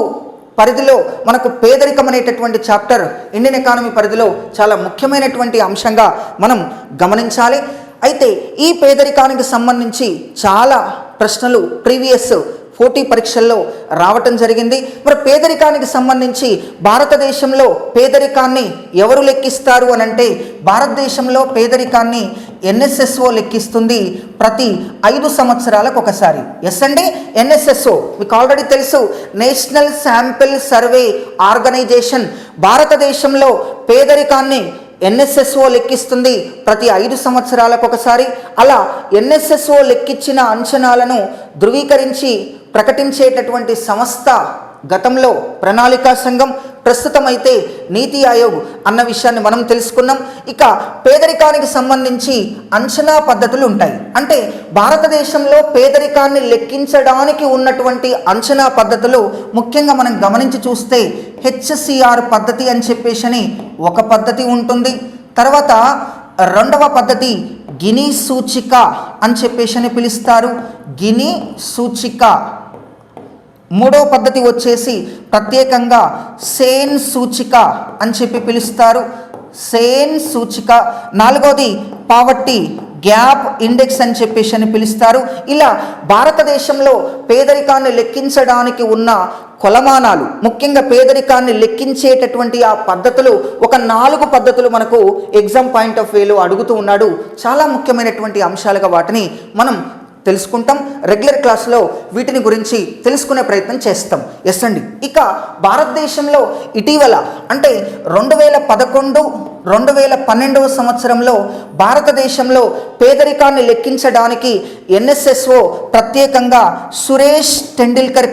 పరిధిలో మనకు పేదరికం అనేటటువంటి చాప్టర్ ఇండియన్ ఎకానమీ పరిధిలో చాలా ముఖ్యమైనటువంటి అంశంగా మనం గమనించాలి. అయితే ఈ పేదరికానికి సంబంధించి చాలా ప్రశ్నలు ప్రీవియస్ 40 పరీక్షల్లో రావటం జరిగింది. మరి పేదరికానికి సంబంధించి భారతదేశంలో పేదరికాన్ని ఎవరు లెక్కిస్తారు అని అంటే భారతదేశంలో పేదరికాన్ని ఎన్ఎస్ఎస్ఓ లెక్కిస్తుంది ప్రతి 5 సంవత్సరాలకు ఒకసారి. ఎస్ అండి, ఎన్ఎస్ఎస్ఓ మీకు ఆల్రెడీ తెలుసు, నేషనల్ శాంపిల్ సర్వే ఆర్గనైజేషన్. భారతదేశంలో పేదరికాన్ని ఎన్ఎస్ఎస్ఓ లెక్కిస్తుంది ప్రతి 5 సంవత్సరాలకు ఒకసారి. అలా ఎన్ఎస్ఎస్ఓ లెక్కించిన అంచనాలను ధృవీకరించి ప్రకటించేటటువంటి సంస్థ గతంలో ప్రణాళికా సంఘం, ప్రస్తుతం అయితే నీతి ఆయోగ్ అన్న విషయాన్ని మనం తెలుసుకున్నాం. ఇక పేదరికానికి సంబంధించి అంచనా పద్ధతులు ఉంటాయి. అంటే భారతదేశంలో పేదరికాన్ని లెక్కించడానికి ఉన్నటువంటి అంచనా పద్ధతులు ముఖ్యంగా మనం గమనించి చూస్తే హెచ్సిఆర్ పద్ధతి అని చెప్పేసి ఒక పద్ధతి ఉంటుంది. తర్వాత రెండవ పద్ధతి గిని సూచిక అని చెప్పేసి పిలుస్తారు. గిని సూచిక. మూడో పద్ధతి వచ్చేసి ప్రత్యేకంగా సేన్ సూచిక అని చెప్పి పిలుస్తారు, సేన్ సూచిక. నాలుగోది పావర్టీ గ్యాప్ ఇండెక్స్ అని చెప్పేసి పిలుస్తారు. ఇలా భారతదేశంలో పేదరికాన్ని లెక్కించడానికి ఉన్న కొలమానాలు, ముఖ్యంగా పేదరికాన్ని లెక్కించేటటువంటి ఆ పద్ధతులు, ఒక 4 పద్ధతులు మనకు ఎగ్జామ్ పాయింట్ ఆఫ్ వ్యూలో అడుగుతూ ఉన్నాడు. చాలా ముఖ్యమైనటువంటి అంశాలుగా వాటిని మనం తెలుసుకుంటాం. రెగ్యులర్ క్లాస్లో వీటిని గురించి తెలుసుకునే ప్రయత్నం చేస్తాం. ఎస్ అండి. ఇక భారతదేశంలో ఇటీవల అంటే 2011-2012 సంవత్సరంలో భారతదేశంలో పేదరికాన్ని లెక్కించడానికి ఎన్ఎస్ఎస్ఓ ప్రత్యేకంగా సురేష్ టెండూల్కర్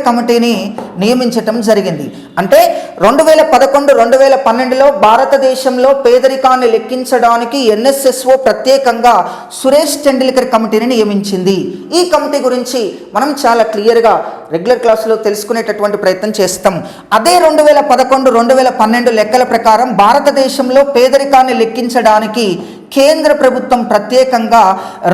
కమిటీని నియమించటం జరిగింది. అంటే 2011-2012లో భారతదేశంలో పేదరికాన్ని లెక్కించడానికి ఎన్ఎస్ఎస్ఓ ప్రత్యేకంగా సురేష్ టెండూల్కర్ కమిటీని నియమించింది. ఈ కమిటీ గురించి మనం చాలా క్లియర్గా రెగ్యులర్ క్లాసులో తెలుసుకునేటటువంటి ప్రయత్నం చేస్తాం. అదే 2011-2012 లెక్కల ప్రకారం భారతదేశంలో పేదరికాన్ని లెక్కించడానికి కేంద్ర ప్రభుత్వం ప్రత్యేకంగా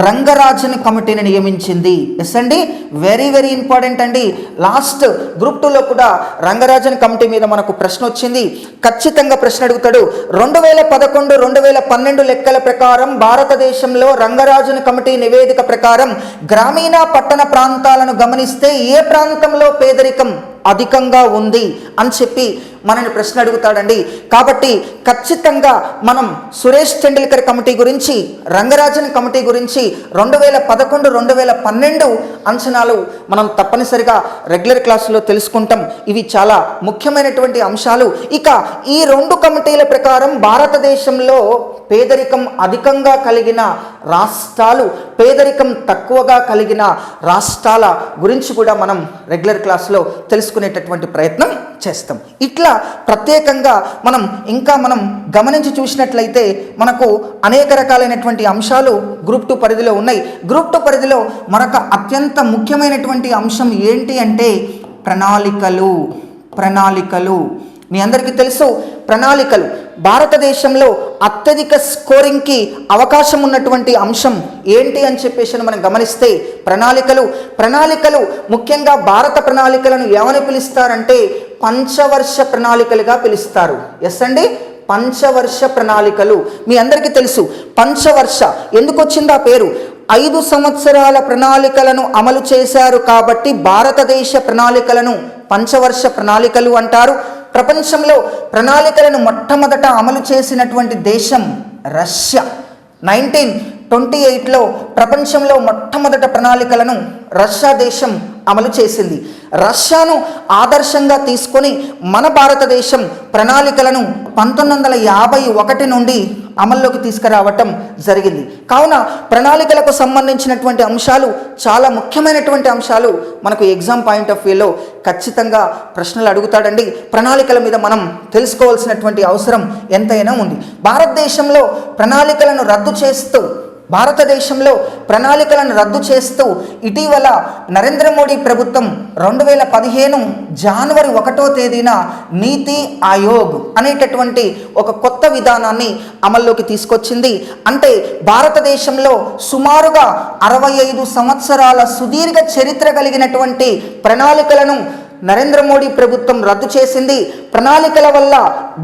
రంగరాజన్ కమిటీని నియమించింది. ఎస్ అండి, వెరీ వెరీ ఇంపార్టెంట్ అండి. లాస్ట్ గ్రూప్ 2లో కూడా రంగరాజన్ కమిటీ మీద మనకు ప్రశ్న వచ్చింది. ఖచ్చితంగా ప్రశ్న అడుగుతాడు. 2011-2012 లెక్కల ప్రకారం భారతదేశంలో రంగరాజన్ కమిటీ నివేదిక ప్రకారం గ్రామీణ పట్టణ ప్రాంతాలను గమనిస్తే ఏ ప్రాంతంలో పేదరికం అధికంగా ఉంది అని చెప్పి మనని ప్రశ్న అడుగుతాడండి. కాబట్టి ఖచ్చితంగా మనం సురేష్ టెండూల్కర్ కమిటీ గురించి, రంగరాజన్ కమిటీ గురించి 2011-2012 అంచనాలు మనం తప్పనిసరిగా రెగ్యులర్ క్లాసులో తెలుసుకుంటాం. ఇవి చాలా ముఖ్యమైనటువంటి అంశాలు. ఇక ఈ 2 కమిటీల ప్రకారం భారతదేశంలో పేదరికం అధికంగా కలిగిన రాష్ట్రాలు, పేదరికం తక్కువగా కలిగిన రాష్ట్రాల గురించి కూడా మనం రెగ్యులర్ క్లాస్లో తెలుసుకునేటటువంటి ప్రయత్నం చేస్తాం. ఇట్లా ప్రత్యేకంగా మనం గమనించి చూసినట్లయితే మనకు అనేక రకాలైనటువంటి అంశాలు గ్రూప్ 2 పరిధిలో ఉన్నాయి. గ్రూప్ 2 పరిధిలో మరొక అత్యంత ముఖ్యమైనటువంటి అంశం ఏంటి అంటే ప్రణాళికలు. మీ అందరికీ తెలుసు, ప్రణాళికలు భారతదేశంలో అత్యధిక స్కోరింగ్కి అవకాశం ఉన్నటువంటి అంశం ఏంటి అని చెప్పేసి మనం గమనిస్తే ప్రణాళికలు ముఖ్యంగా భారత ప్రణాళికలను ఏమని పిలుస్తారంటే పంచవర్ష ప్రణాళికలుగా పిలుస్తారు. ఎస్ అండి, పంచవర్ష ప్రణాళికలు. మీ అందరికీ తెలుసు పంచవర్ష ఎందుకు వచ్చింది ఆ పేరు. 5 సంవత్సరాల ప్రణాళికలను అమలు చేశారు కాబట్టి భారతదేశ ప్రణాళికలను పంచవర్ష ప్రణాళికలు అంటారు. ప్రపంచంలో ప్రణాళికలను మొట్టమొదట అమలు చేసినటువంటి దేశం రష్యా. 1928లో ప్రపంచంలో మొట్టమొదట ప్రణాళికలను రష్యా దేశం అమలు చేసింది. రష్యాను ఆదర్శంగా తీసుకొని మన భారతదేశం ప్రణాళికలను 1951 నుండి అమల్లోకి తీసుకురావటం జరిగింది. కావున ప్రణాళికలకు సంబంధించినటువంటి అంశాలు చాలా ముఖ్యమైనటువంటి అంశాలు మనకు ఎగ్జామ్ పాయింట్ ఆఫ్ వ్యూలో ఖచ్చితంగా ప్రశ్నలు అడుగుతాడండి. ప్రణాళికల మీద మనం తెలుసుకోవాల్సినటువంటి అవసరం ఎంతైనా ఉంది. భారతదేశంలో ప్రణాళికలను రద్దు చేస్తూ ఇటీవల నరేంద్ర మోడీ ప్రభుత్వం 2015 జనవరి 1వ తేదీన నీతి ఆయోగ్ అనేటటువంటి ఒక కొత్త విధానాన్ని అమల్లోకి తీసుకొచ్చింది. అంటే భారతదేశంలో సుమారుగా 65 సంవత్సరాల సుదీర్ఘ చరిత్ర కలిగినటువంటి ప్రణాళికలను నరేంద్ర మోడీ ప్రభుత్వం రద్దు చేసింది. ప్రణాళికల వల్ల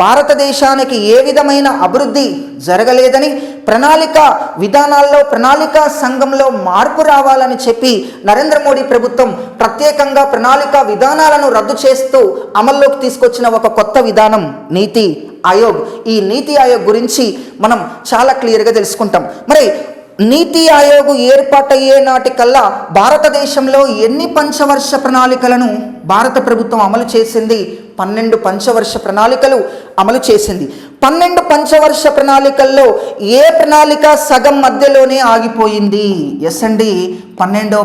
భారతదేశానికి ఏ విధమైన అభివృద్ధి జరగలేదని, ప్రణాళిక విధానాల్లో ప్రణాళికా సంఘంలో మార్పు రావాలని చెప్పి నరేంద్ర మోడీ ప్రభుత్వం ప్రత్యేకంగా ప్రణాళిక విధానాలను రద్దు చేస్తూ అమల్లోకి తీసుకొచ్చిన ఒక కొత్త విధానం నీతి ఆయోగ్. ఈ నీతి ఆయోగ్ గురించి మనం చాలా క్లియర్గా తెలుసుకుంటాం. మరి నీతి ఆయోగ్ ఏర్పాటయ్యే నాటికల్లా భారతదేశంలో ఎన్ని పంచవర్ష ప్రణాళికలను భారత ప్రభుత్వం అమలు చేసింది? 12 పంచవర్ష ప్రణాళికలు అమలు చేసింది. 12 పంచవర్ష ప్రణాళికల్లో ఏ ప్రణాళిక సగం మధ్యలోనే ఆగిపోయింది? ఎస్ అండి, 12వ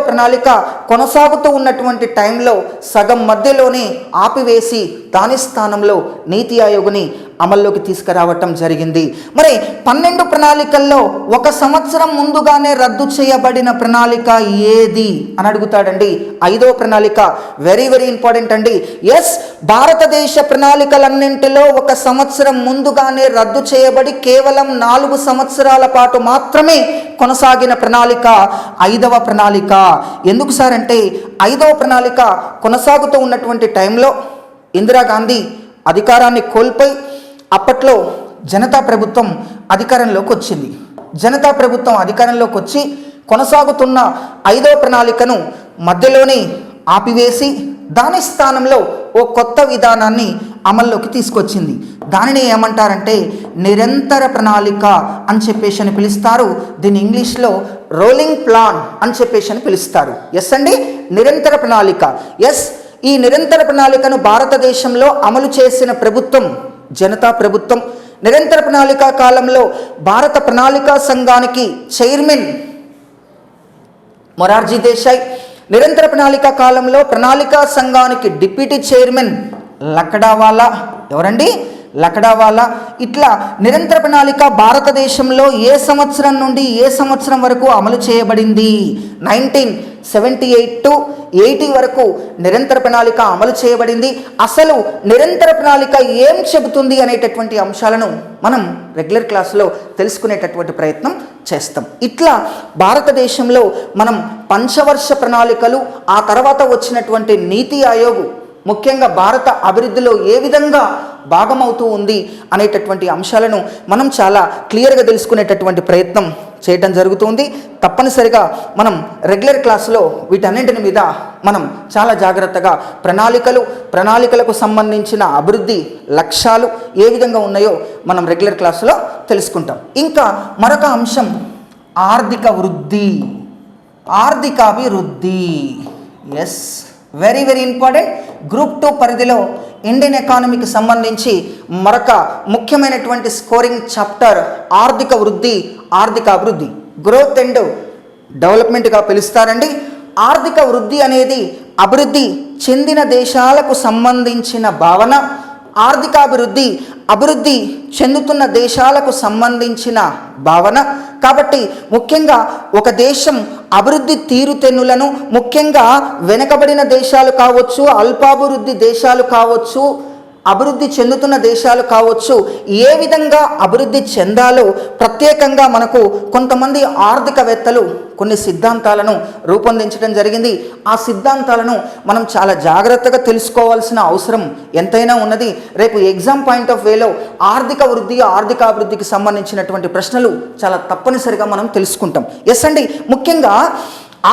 ప్రణాళిక కొనసాగుతూ ఉన్నటువంటి టైంలో సగం మధ్యలోనే ఆపివేసి దాని స్థానంలో నీతి ఆయోగ్ని అమల్లోకి తీసుకురావటం జరిగింది. మరి 12 ప్రణాళికల్లో 1 సంవత్సరం ముందుగానే రద్దు చేయబడిన ప్రణాళిక ఏది అని అడుగుతాడండి. 5వ ప్రణాళిక వెరీ వెరీ ఇంపార్టెంట్ చూడండి. ఎస్, భారతదేశ ప్రణాళికలన్నింటిలో 1 సంవత్సరం ముందుగానే రద్దు చేయబడి కేవలం 4 సంవత్సరాల పాటు మాత్రమే కొనసాగిన ప్రణాళిక 5వ ప్రణాళిక. ఎందుకు సార్ అంటే 5వ ప్రణాళిక కొనసాగుతూ ఉన్నటువంటి టైంలో ఇందిరాగాంధీ అధికారాన్ని కోల్పోయి అప్పట్లో జనతా ప్రభుత్వం అధికారంలోకి వచ్చింది. జనతా ప్రభుత్వం అధికారంలోకి వచ్చి కొనసాగుతున్న 5వ ప్రణాళికను మధ్యలోనే ఆపివేసి దాని స్థానంలో ఓ కొత్త విధానాన్ని అమల్లోకి తీసుకొచ్చింది. దానిని ఏమంటారంటే నిరంతర ప్రణాళిక అని చెప్పేసి అని పిలుస్తారు. దీన్ని ఇంగ్లీష్లో రోలింగ్ ప్లాన్ అని చెప్పేసి అని పిలుస్తారు. ఎస్ అండి, నిరంతర ప్రణాళిక. ఎస్, ఈ నిరంతర ప్రణాళికను భారతదేశంలో అమలు చేసిన ప్రభుత్వం జనతా ప్రభుత్వం. నిరంతర ప్రణాళిక కాలంలో భారత ప్రణాళికా సంఘానికి చైర్మన్ మొరార్జీ దేశాయ్, నిరంతర ప్రణాళిక కాలంలో ప్రణాళికా సంఘానికి డిప్యూటీ చైర్మన్ లకడావాలా. ఎవరండి? లకడావాలా. ఇట్లా నిరంతర ప్రణాళిక భారతదేశంలో ఏ సంవత్సరం నుండి ఏ సంవత్సరం వరకు అమలు చేయబడింది? 1978 to 80 వరకు నిరంతర ప్రణాళిక అమలు చేయబడింది. అసలు నిరంతర ప్రణాళిక ఏం చెబుతుంది అనేటటువంటి అంశాలను మనం రెగ్యులర్ క్లాసులో తెలుసుకునేటటువంటి ప్రయత్నం చేస్తాం. ఇట్లా భారతదేశంలో మనం పంచవర్ష ప్రణాళికలు, ఆ తర్వాత వచ్చినటువంటి నీతి ఆయోగ్ ముఖ్యంగా భారత అభివృద్ధిలో ఏ విధంగా భాగమవుతూ ఉంది అనేటటువంటి అంశాలను మనం చాలా క్లియర్గా తెలుసుకునేటటువంటి ప్రయత్నం చేయడం జరుగుతుంది. తప్పనిసరిగా మనం రెగ్యులర్ క్లాసులో వీటన్నింటిని మీద మనం చాలా జాగ్రత్తగా ప్రణాళికలకు సంబంధించిన అభివృద్ధి లక్ష్యాలు ఏ విధంగా ఉన్నాయో మనం రెగ్యులర్ క్లాసులో తెలుసుకుంటాం. ఇంకా మరొక అంశం ఆర్థిక వృద్ధి, ఆర్థికాభివృద్ధి. Yes, very very important. Group 2 పరిధిలో ఇండియన్ ఎకానమీకి సంబంధించి మరొక ముఖ్యమైనటువంటి స్కోరింగ్ చాప్టర్ ఆర్థిక వృద్ధి, ఆర్థికాభివృద్ధి. గ్రోత్ అండ్ డెవలప్మెంట్గా పిలుస్తారండి. ఆర్థిక వృద్ధి అనేది అభివృద్ధి చెందిన దేశాలకు సంబంధించిన భావన. ఆర్థికాభివృద్ధి అభివృద్ధి చెందుతున్న దేశాలకు సంబంధించిన భావన. కాబట్టి ముఖ్యంగా ఒక దేశం అభివృద్ధి తీరుతెన్నులను, ముఖ్యంగా వెనుకబడిన దేశాలు కావచ్చు, అల్పాభివృద్ధి దేశాలు కావచ్చు, అభివృద్ధి చెందుతున్న దేశాలు కావచ్చు, ఏ విధంగా అభివృద్ధి చెందాలో ప్రత్యేకంగా మనకు కొంతమంది ఆర్థికవేత్తలు కొన్ని సిద్ధాంతాలను రూపొందించడం జరిగింది. ఆ సిద్ధాంతాలను మనం చాలా జాగ్రత్తగా తెలుసుకోవాల్సిన అవసరం ఎంతైనా ఉన్నది. రేపు ఎగ్జామ్ పాయింట్ ఆఫ్ వేలో ఆర్థిక వృద్ధి, ఆర్థికాభివృద్ధికి సంబంధించినటువంటి ప్రశ్నలు చాలా తప్పనిసరిగా మనం తెలుసుకుంటాం. ఎస్ అండి, ముఖ్యంగా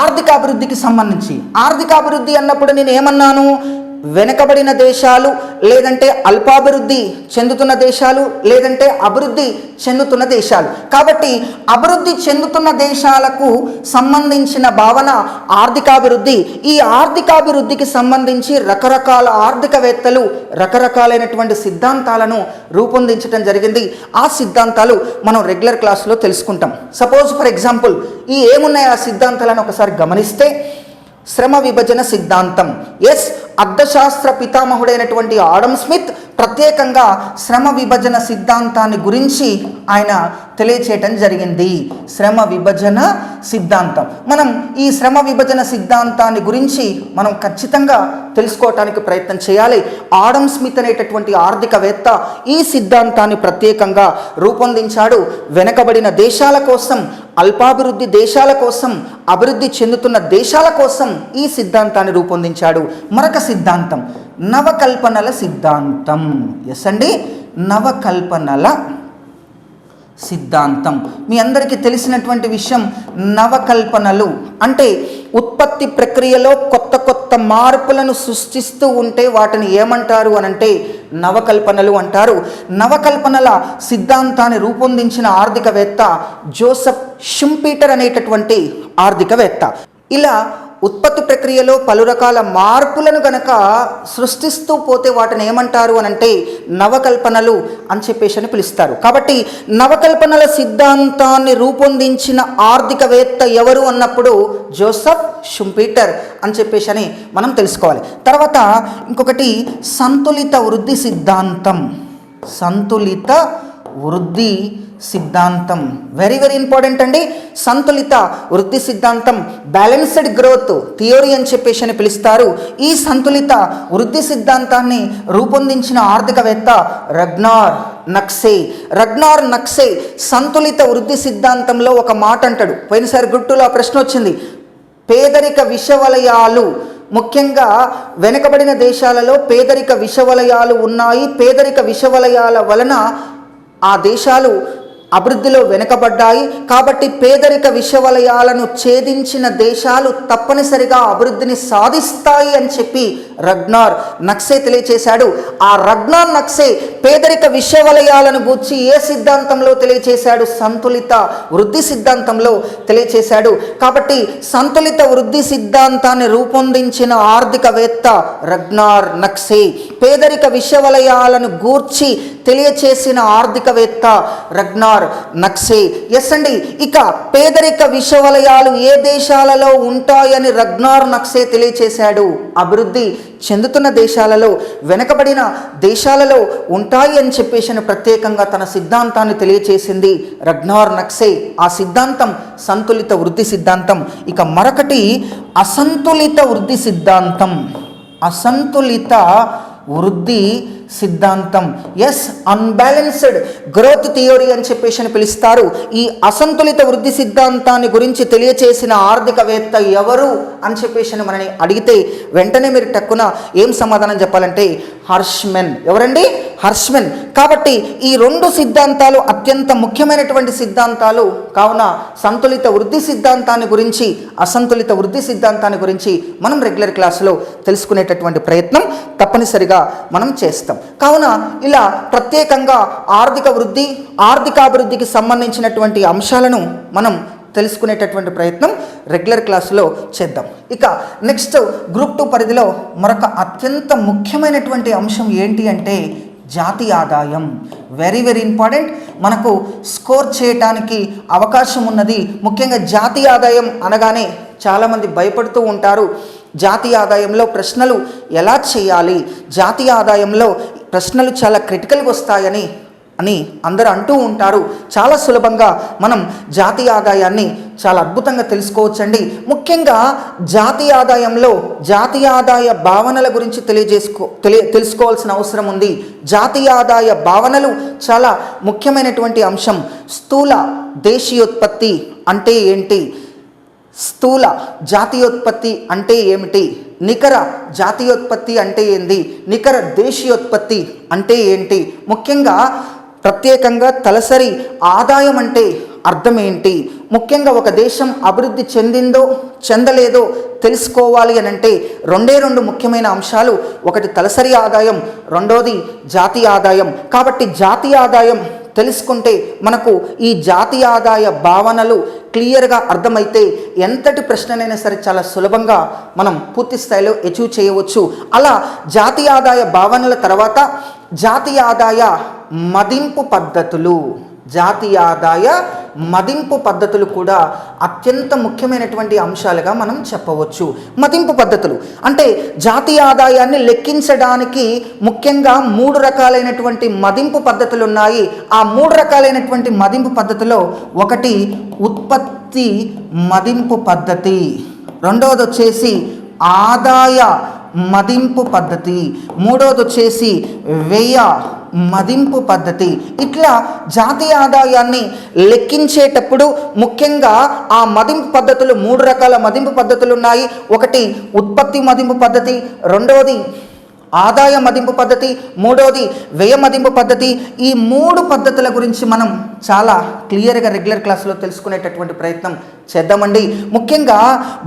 ఆర్థికాభివృద్ధికి సంబంధించి, ఆర్థికాభివృద్ధి అన్నప్పుడు నేను ఏమన్నాను? వెనుకబడిన దేశాలు, లేదంటే అల్పాభివృద్ధి చెందుతున్న దేశాలు, లేదంటే అభివృద్ధి చెందుతున్న దేశాలు. కాబట్టి అభివృద్ధి చెందుతున్న దేశాలకు సంబంధించిన భావన ఆర్థికాభివృద్ధి. ఈ ఆర్థికాభివృద్ధికి సంబంధించి రకరకాల ఆర్థికవేత్తలు రకరకాలైనటువంటి సిద్ధాంతాలను రూపొందించడం జరిగింది. ఆ సిద్ధాంతాలు మనం రెగ్యులర్ క్లాసులో తెలుసుకుంటాం. సపోజ్ ఫర్ ఎగ్జాంపుల్ ఏమున్నాయి ఆ సిద్ధాంతాలను ఒకసారి గమనిస్తే, శ్రమ విభజన సిద్ధాంతం. ఎస్, అర్థశాస్త్ర పితామహుడైనటువంటి ఆడమ్ స్మిత్ ప్రత్యేకంగా శ్రమ విభజన సిద్ధాంతాన్ని గురించి ఆయన తెలియచేయటం జరిగింది. శ్రమ విభజన సిద్ధాంతం. మనం ఈ శ్రమ విభజన సిద్ధాంతాన్ని గురించి మనం ఖచ్చితంగా తెలుసుకోవటానికి ప్రయత్నం చేయాలి. ఆడమ్ స్మిత్ అనేటటువంటి ఆర్థికవేత్త ఈ సిద్ధాంతాన్ని ప్రత్యేకంగా రూపొందించాడు. వెనుకబడిన దేశాల కోసం, అల్పాభివృద్ధి దేశాల కోసం, అభివృద్ధి చెందుతున్న దేశాల కోసం ఈ సిద్ధాంతాన్ని రూపొందించాడు. మరొక సిద్ధాంతం నవకల్పనల సిద్ధాంతం. ఎస్ అండి, నవకల్పనల సిద్ధాంతం. మీ అందరికీ తెలిసినటువంటి విషయం. నవకల్పనలు అంటే ఉత్పత్తి ప్రక్రియలో కొత్త కొత్త మార్పులను సృష్టిస్తూ ఉంటే వాటిని ఏమంటారు అనంటే నవకల్పనలు అంటారు. నవకల్పనల సిద్ధాంతాన్ని రూపొందించిన ఆర్థికవేత్త జోసెఫ్ షుంపీటర్ అనేటటువంటి ఆర్థికవేత్త. ఇలా ఉత్పత్తి ప్రక్రియలో పలు రకాల మార్పులను గనక సృష్టిస్తూ పోతే వాటిని ఏమంటారు అనంటే నవకల్పనలు అని చెప్పేసి అని పిలుస్తారు. కాబట్టి నవకల్పనల సిద్ధాంతాన్ని రూపొందించిన ఆర్థికవేత్త ఎవరు అన్నప్పుడు జోసెఫ్ షుంపీటర్ అని చెప్పేసి అని మనం తెలుసుకోవాలి. తర్వాత ఇంకొకటి సంతులిత వృద్ధి సిద్ధాంతం. సంతులిత వృద్ధి సిద్ధాంతం. వెరీ వెరీ ఇంపార్టెంట్ అండి. సంతులిత వృద్ధి సిద్ధాంతం, బ్యాలెన్స్డ్ గ్రోత్ థియరీ అని చెప్పేసి అని పిలుస్తారు. ఈ సంతులిత వృద్ధి సిద్ధాంతాన్ని రూపొందించిన ఆర్థికవేత్త రగ్నార్ నక్సే. రగ్నార్ నక్సే సంతులిత వృద్ధి సిద్ధాంతంలో ఒక మాట అంటాడు. పోయినసారి గుర్తులో ప్రశ్న వచ్చింది, పేదరిక విషవలయాలు, ముఖ్యంగా వెనుకబడిన దేశాలలో పేదరిక విషవలయాలు ఉన్నాయి. పేదరిక విషవలయాల వలన ఆ దేశాలు అభివృద్ధిలో వెనుకబడ్డాయి. కాబట్టి పేదరిక విషవలయాలను ఛేదించిన దేశాలు తప్పనిసరిగా అభివృద్ధిని సాధిస్తాయి అని చెప్పి రగ్నార్ నక్సే తెలియచేశాడు. ఆ రగ్నార్ నక్సే పేదరిక విషవలయాలను గూర్చి ఏ సిద్ధాంతంలో తెలియచేశాడు? సంతులిత వృద్ధి సిద్ధాంతంలో తెలియచేశాడు. కాబట్టి సంతులిత వృద్ధి సిద్ధాంతాన్ని రూపొందించిన ఆర్థికవేత్త రగ్నార్ నక్సే, పేదరిక విషవలయాలను గూర్చి తెలియచేసిన ఆర్థికవేత్త రగ్నార్ నక్సే. ఎస్ అండి. ఇక పేదరిక విషవలయాలు ఏ దేశాలలో ఉంటాయని రగ్నార్ నక్సే తెలియచేశాడు? అభివృద్ధి చెందుతున్న దేశాలలో, వెనకబడిన దేశాలలో ఉంటాయి అని చెప్పేసి ప్రత్యేకంగా తన సిద్ధాంతాన్ని తెలియచేసింది రగ్నార్ నక్సే. ఆ సిద్ధాంతం సంతులిత వృద్ధి సిద్ధాంతం. ఇక మరొకటి అసంతులిత వృద్ధి సిద్ధాంతం. అసంతులిత వృద్ధి సిద్ధాంతం, ఎస్, అన్బ్యాలెన్స్డ్ గ్రోత్ థియరీ అని చెప్పేసి అని పిలుస్తారు. ఈ అసంతులిత వృద్ధి సిద్ధాంతాన్ని గురించి తెలియచేసిన ఆర్థికవేత్త ఎవరు అని చెప్పేసి మనని అడిగితే వెంటనే మీరు టక్కున ఏం సమాధానం చెప్పాలంటే హర్ష్మెన్. ఎవరండి? హర్ష్మెన్. కాబట్టి ఈ రెండు సిద్ధాంతాలు అత్యంత ముఖ్యమైనటువంటి సిద్ధాంతాలు. కావున సంతులిత వృద్ధి సిద్ధాంతాన్ని గురించి, అసంతులిత వృద్ధి సిద్ధాంతాన్ని గురించి మనం రెగ్యులర్ క్లాసులో తెలుసుకునేటటువంటి ప్రయత్నం తప్పనిసరిగా మనం చేస్తాం. కావున ఇలా ప్రత్యేకంగా ఆర్థిక వృద్ధి, ఆర్థికాభివృద్ధికి సంబంధించినటువంటి అంశాలను మనం తెలుసుకునేటటువంటి ప్రయత్నం రెగ్యులర్ క్లాసులో చేద్దాం. ఇక నెక్స్ట్ గ్రూప్ 2 పరిధిలో మరొక అత్యంత ముఖ్యమైనటువంటి అంశం ఏంటి అంటే జాతీయ ఆదాయం. Very very important. మనకు స్కోర్ చేయటానికి అవకాశం ఉన్నది. ముఖ్యంగా జాతీయ ఆదాయం అనగానే చాలామంది భయపడుతూ ఉంటారు. జాతీయ ఆదాయంలో ప్రశ్నలు ఎలా చేయాలి, జాతీయ ఆదాయంలో ప్రశ్నలు చాలా క్రిటికల్గా వస్తాయని అందరూ అంటూ ఉంటారు. చాలా సులభంగా మనం జాతీయ ఆదాయాన్ని చాలా అద్భుతంగా తెలుసుకోవచ్చండి. ముఖ్యంగా జాతీయ ఆదాయంలో జాతీయ ఆదాయ భావనల గురించి తెలుసుకోవాల్సిన అవసరం ఉంది. జాతీయ ఆదాయ భావనలు చాలా ముఖ్యమైనటువంటి అంశం. స్థూల దేశీయోత్పత్తి అంటే ఏంటి? స్థూల జాతీయోత్పత్తి అంటే ఏమిటి? నికర జాతీయోత్పత్తి అంటే ఏంటి? నికర దేశీయోత్పత్తి అంటే ఏంటి? ముఖ్యంగా ప్రత్యేకంగా తలసరి ఆదాయం అంటే అర్థం ఏంటి? ముఖ్యంగా ఒక దేశం అభివృద్ధి చెందిందో చెందలేదో తెలుసుకోవాలి అని అంటే రెండు ముఖ్యమైన అంశాలు. ఒకటి తలసరి ఆదాయం, రెండోది జాతీయ ఆదాయం. కాబట్టి జాతీయ ఆదాయం తెలుసుకుంటే మనకు ఈ జాతీయ ఆదాయ భావనలు క్లియర్గా అర్థమైతే ఎంతటి ప్రశ్ననైనా సరే చాలా సులభంగా మనం పూర్తి స్థాయిలో అచీవ్ చేయవచ్చు. అలా జాతీయ ఆదాయ భావనల తర్వాత జాతీయ ఆదాయ మదింపు పద్ధతులు, జాతీయ ఆదాయ మదింపు పద్ధతులు కూడా అత్యంత ముఖ్యమైనటువంటి అంశాలుగా మనం చెప్పవచ్చు. మదింపు పద్ధతులు అంటే జాతీయ ఆదాయాన్ని లెక్కించడానికి ముఖ్యంగా 3 రకాలైనటువంటి మదింపు పద్ధతులు ఉన్నాయి. ఆ 3 రకాలైనటువంటి మదింపు పద్ధతిలో ఒకటి ఉత్పత్తి మదింపు పద్ధతి, రెండవది వచ్చేసి ఆదాయ మదింపు పద్ధతి, మూడవది వచ్చేసి వ్యయ మదింపు పద్ధతి. ఇట్లా జాతీయ ఆదాయాన్ని లెక్కించేటప్పుడు ముఖ్యంగా ఆ మదింపు పద్ధతులు 3 రకాల మదింపు పద్ధతులు ఉన్నాయి. ఒకటి ఉత్పత్తి మదింపు పద్ధతి, రెండవది ఆదాయ మదింపు పద్ధతి, మూడవది వ్యయ మదింపు పద్ధతి. ఈ 3 పద్ధతుల గురించి మనం చాలా క్లియర్గా రెగ్యులర్ క్లాసులో తెలుసుకునేటటువంటి ప్రయత్నం చేద్దామండి. ముఖ్యంగా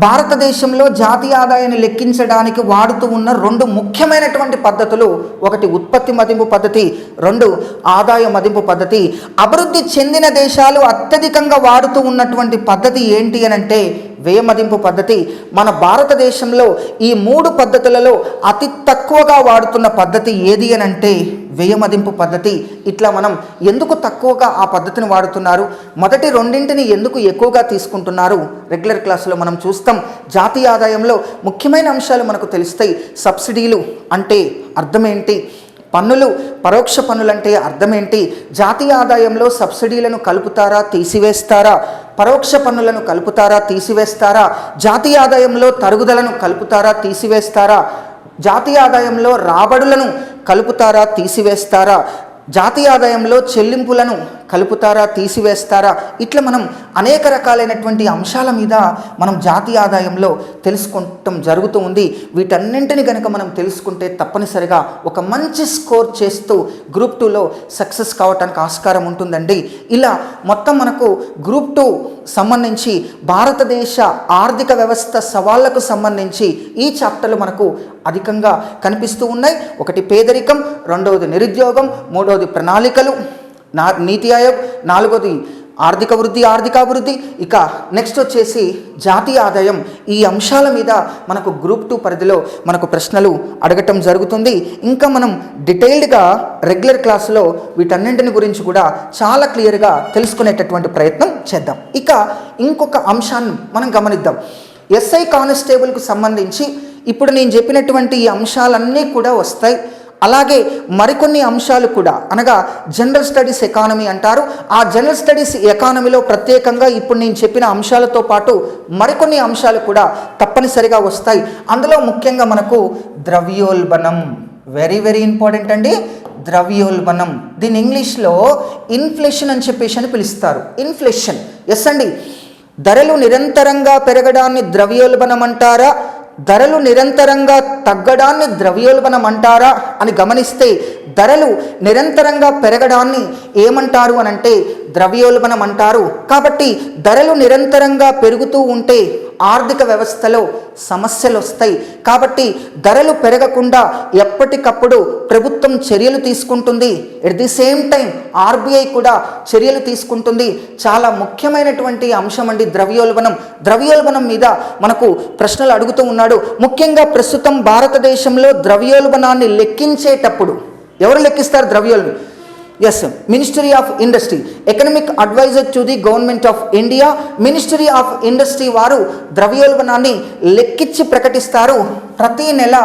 భారతదేశంలో జాతీయ ఆదాయాన్ని లెక్కించడానికి వాడుతూ ఉన్న 2 ముఖ్యమైనటువంటి పద్ధతులు, ఒకటి ఉత్పత్తి మదింపు పద్ధతి, 2 ఆదాయ మదింపు పద్ధతి. అభివృద్ధి చెందిన దేశాలు అత్యధికంగా వాడుతూ ఉన్నటువంటి పద్ధతి ఏంటి అని అంటే వ్యయ మదింపు పద్ధతి. మన భారతదేశంలో ఈ 3 పద్ధతులలో అతి తక్కువగా వాడుతున్న పద్ధతి ఏది అని అంటే వ్యయ మదింపు పద్ధతి. ఇట్లా మనం ఎందుకు తక్కువగా ఆ పద్ధతిని వాడుతున్నారు, మొదటి రెండింటిని ఎందుకు ఎక్కువగా తీసుకుంటున్నారు రెగ్యులర్ క్లాసులో మనం చూస్తాం. జాతీయ ఆదాయంలో ముఖ్యమైన అంశాలు మనకు తెలుస్తాయి. సబ్సిడీలు అంటే అర్థం ఏంటి, పన్నులు, పరోక్ష పన్నులంటే అర్థం ఏంటి? జాతీయ ఆదాయంలో సబ్సిడీలను కలుపుతారా, తీసివేస్తారా? పరోక్ష పన్నులను కలుపుతారా, తీసివేస్తారా? జాతీయ ఆదాయంలో తరుగుదలను కలుపుతారా, తీసివేస్తారా? జాతీయ ఆదాయంలో రాబడులను కలుపుతారా, తీసివేస్తారా? జాతీయ ఆదాయంలో చెల్లింపులను కలుపుతారా, తీసివేస్తారా? ఇట్లా మనం అనేక రకాలైనటువంటి అంశాల మీద మనం జాతీయ ఆదాయంలో తెలుసుకోవటం జరుగుతూ ఉంది. వీటన్నింటిని కనుక మనం తెలుసుకుంటే తప్పనిసరిగా ఒక మంచి స్కోర్ చేస్తూ గ్రూప్ 2లో సక్సెస్ కావటానికి ఆస్కారం ఉంటుందండి. ఇలా మొత్తం మనకు గ్రూప్ 2 సంబంధించి భారతదేశ ఆర్థిక వ్యవస్థ సవాళ్లకు సంబంధించి ఈ చాప్టర్లు మనకు అధికంగా కనిపిస్తూ ఉన్నాయి. ఒకటి పేదరికం, రెండవది నిరుద్యోగం, మూడవది ప్రణాళికలు, నీతి ఆయోగ్, నాలుగోది ఆర్థికాభివృద్ధి, ఇక నెక్స్ట్ వచ్చేసి జాతీయ ఆదాయం. ఈ అంశాల మీద మనకు గ్రూప్ 2 పరిధిలో మనకు ప్రశ్నలు అడగటం జరుగుతుంది. ఇంకా మనం డీటెయిల్డ్గా రెగ్యులర్ క్లాసులో వీటన్నింటిని గురించి కూడా చాలా క్లియర్గా తెలుసుకునేటటువంటి ప్రయత్నం చేద్దాం. ఇక ఇంకొక అంశాన్ని మనం గమనిద్దాం. ఎస్ఐ కానిస్టేబుల్కు సంబంధించి ఇప్పుడు నేను చెప్పినటువంటి ఈ అంశాలన్నీ కూడా వస్తాయి. అలాగే మరికొన్ని అంశాలు కూడా, అనగా జనరల్ స్టడీస్ ఎకానమీ అంటారు. ఆ జనరల్ స్టడీస్ ఎకానమీలో ప్రత్యేకంగా ఇప్పుడు నేను చెప్పిన అంశాలతో పాటు మరికొన్ని అంశాలు కూడా తప్పనిసరిగా వస్తాయి. అందులో ముఖ్యంగా మనకు ద్రవ్యోల్బణం, వెరీ వెరీ ఇంపార్టెంట్ అండి. ద్రవ్యోల్బణం, దీని ఇంగ్లీష్లో ఇన్ఫ్లేషన్ అని చెప్పేసి పిలుస్తారు. ఇన్ఫ్లేషన్, ఎస్ అండి. ధరలు నిరంతరంగా పెరగడాన్ని ద్రవ్యోల్బణం అంటారా, ధరలు నిరంతరంగా తగ్గడాన్ని ద్రవ్యోల్బణం అంటారా అని గమనిస్తే, ధరలు నిరంతరంగా పెరగడాన్ని ఏమంటారు అని అంటే ద్రవ్యోల్బణం అంటారు. కాబట్టి ధరలు నిరంతరంగా పెరుగుతూ ఉంటే ఆర్థిక వ్యవస్థలో సమస్యలు వస్తాయి. కాబట్టి ధరలు పెరగకుండా ఎప్పటికప్పుడు ప్రభుత్వం చర్యలు తీసుకుంటుంది. At the same time RBI కూడా చర్యలు తీసుకుంటుంది. చాలా ముఖ్యమైనటువంటి అంశం అండి ద్రవ్యోల్బణం. ద్రవ్యోల్బణం మీద మనకు ప్రశ్నలు అడుగుతూ ఉన్నాడు. ముఖ్యంగా ప్రస్తుతం భారతదేశంలో ద్రవ్యోల్బణాన్ని లెక్కించేటప్పుడు ఎవరు లెక్కిస్తారు ద్రవ్యోల్బణం? Yes, ministry of industry, economic advisor to the government of India. Ministry of industry వారు ద్రవ్యోల్బణాన్ని లెక్కించి ప్రకటిస్తారు. ప్రతి నెల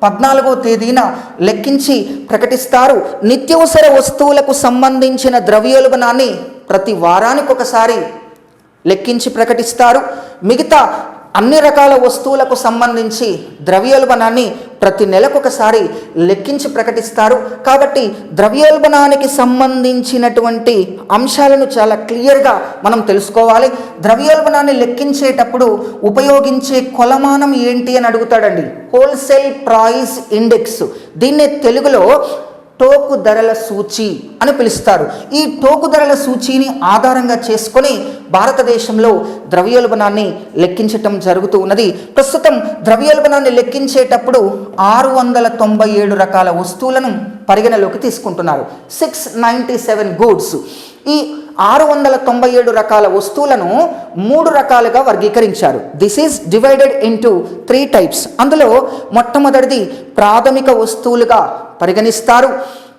14వ తేదీన లెక్కించి ప్రకటిస్తారు. నిత్యావసర వస్తువులకు సంబంధించిన ద్రవ్యోల్బణాన్ని ప్రతి వారానికి ఒకసారి లెక్కించి ప్రకటిస్తారు. మిగతా అన్ని రకాల వస్తువులకు సంబంధించి ద్రవ్యోల్బణాన్ని ప్రతి నెలకు ఒకసారి లెక్కించి ప్రకటిస్తారు. కాబట్టి ద్రవ్యోల్బణానికి సంబంధించినటువంటి అంశాలను చాలా క్లియర్గా మనం తెలుసుకోవాలి. ద్రవ్యోల్బణాన్ని లెక్కించేటప్పుడు ఉపయోగించే కొలమానం ఏంటి అని అడుగుతాడండి. హోల్సేల్ ప్రైస్ ఇండెక్స్, దీన్నే తెలుగులో టోకు ధరల సూచి అని పిలుస్తారు. ఈ టోకు ధరల సూచీని ఆధారంగా చేసుకొని భారతదేశంలో ద్రవ్యోల్బణాన్ని లెక్కించటం జరుగుతూ ఉన్నది. ప్రస్తుతం ద్రవ్యోల్బణాన్ని లెక్కించేటప్పుడు 697 రకాల వస్తువులను పరిగణలోకి తీసుకుంటున్నారు. 697 గూడ్స్. ఈ 697 రకాల వస్తువులను 3 రకాలుగా వర్గీకరించారు. This is divided into 3 types. అందులో మొట్టమొదటిది ప్రాథమిక వస్తువులుగా పరిగణిస్తారు.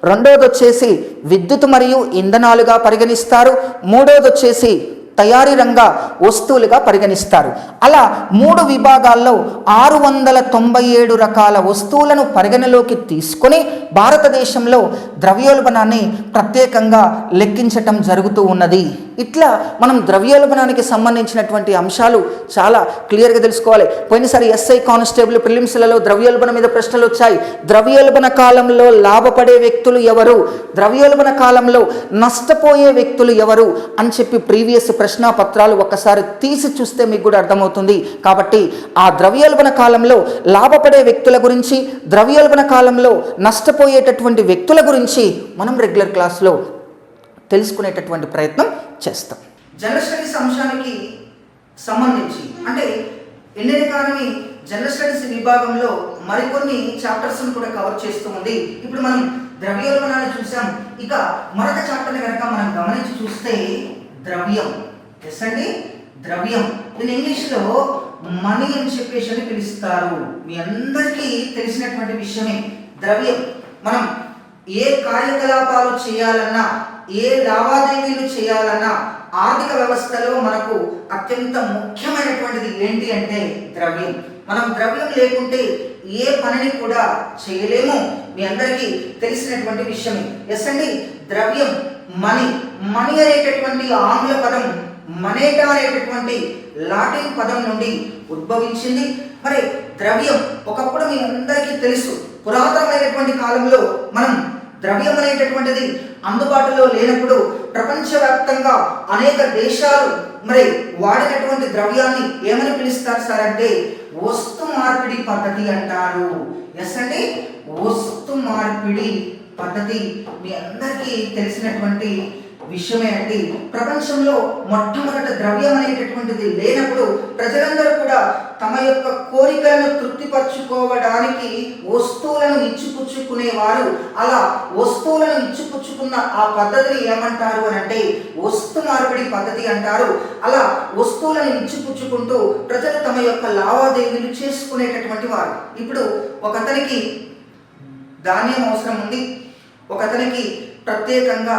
రెండోది వచ్చేసి విద్యుత్ మరియు ఇంధనాలుగా పరిగణిస్తారు. మూడోది వచ్చేసి తయారీ రంగ వస్తువులుగా పరిగణిస్తారు. అలా 3 విభాగాల్లో 697 రకాల వస్తువులను పరిగణలోకి తీసుకొని భారతదేశంలో ద్రవ్యోల్బణాన్ని ప్రత్యేకంగా లెక్కించటం జరుగుతూ ఉన్నది. ఇట్లా మనం ద్రవ్యోల్బణానికి సంబంధించినటువంటి అంశాలు చాలా క్లియర్గా తెలుసుకోవాలి. పోయినసారి ఎస్ఐ కానిస్టేబుల్ ప్రిలిమ్స్లలో ద్రవ్యోల్బణం మీద ప్రశ్నలు వచ్చాయి. ద్రవ్యోల్బణ కాలంలో లాభపడే వ్యక్తులు ఎవరు, ద్రవ్యోల్బణ కాలంలో నష్టపోయే వ్యక్తులు ఎవరు అని చెప్పి ప్రీవియస్ ప్రశ్న పత్రాలు ఒక్కసారి తీసి చూస్తే మీకు కూడా అర్థమవుతుంది. కాబట్టి ఆ ద్రవ్యోల్బణ కాలంలో లాభపడే వ్యక్తుల గురించి, ద్రవ్యోల్బణ కాలంలో నష్టపోయేటటువంటి వ్యక్తుల గురించి మనం రెగ్యులర్ క్లాస్లో తెలుసుకునేటటువంటి ప్రయత్నం చేస్తాం. జనరల్ స్టడీస్ అంశానికి సంబంధించి అంటే ఇండియన్ ఎకానమీ జనరల్ స్టడీస్ విభాగంలో మరికొన్ని చాప్టర్స్ను కూడా కవర్ చేస్తూ ఉంది. ఇప్పుడు మనం ద్రవ్యోల్బణాన్ని చూసాం. ఇక మరొక చాప్టర్ని కనుక మనం గమనించి చూస్తే ద్రవ్యం. ఎస్ అండి, ద్రవ్యం. దీని ఇంగ్లీష్లో మనీ అని చెప్పేసి పిలుస్తారు. మీ అందరికీ తెలిసినటువంటి విషయమే ద్రవ్యం. మనం ఏ కార్యకలాపాలు చేయాలన్నా, ఏ లావాదేవీలు చేయాలన్నా ఆర్థిక వ్యవస్థలో మనకు అత్యంత ముఖ్యమైనటువంటిది ఏంటి అంటే ద్రవ్యం. మనం ద్రవ్యం లేకుంటే ఏ పనిని కూడా చేయలేము. మీ అందరికీ తెలిసినటువంటి విషయమే. ఎస్ అండి, ద్రవ్యం మనీ. మనీ అనేటటువంటి ఆంగ్ల పదం మనేటా అనేటటువంటి లాటిన్ పదం నుండి ఉద్భవించింది. మరి ద్రవ్యం ఒకప్పుడు మీ అందరికీ తెలుసు, పురాతనమైనటువంటి కాలంలో మనం ద్రవ్యం అనేటటువంటిది అందుబాటులో లేనప్పుడు ప్రపంచవ్యాప్తంగా అనేక దేశాలు మరి వాడినటువంటి ద్రవ్యాన్ని ఏమని పిలుస్తారు సార్ అంటే వస్తు మార్పిడి పద్ధతి అంటారు. ఎస్ అండి, వస్తు మార్పిడి పద్ధతి మీ అందరికీ తెలిసినటువంటి విషయమే అండి. ప్రపంచంలో మొట్టమొదట ద్రవ్యం అనేటటువంటిది లేనప్పుడు ప్రజలందరూ కూడా తమ యొక్క కోరికలను తృప్తిపరచుకోవడానికి వస్తువులను ఇచ్చిపుచ్చుకునేవారు. అలా వస్తువులను ఇచ్చిపుచ్చుకున్న ఆ పద్ధతిని ఏమంటారు అని అంటే వస్తు మార్పిడి పద్ధతి అంటారు. అలా వస్తువులను ఇచ్చిపుచ్చుకుంటూ ప్రజలు తమ యొక్క లావాదేవీలు చేసుకునేటటువంటి వారు. ఇప్పుడు ఒకతనికి ధాన్యం అవసరం ఉంది, ఒకతనికి ప్రత్యేకంగా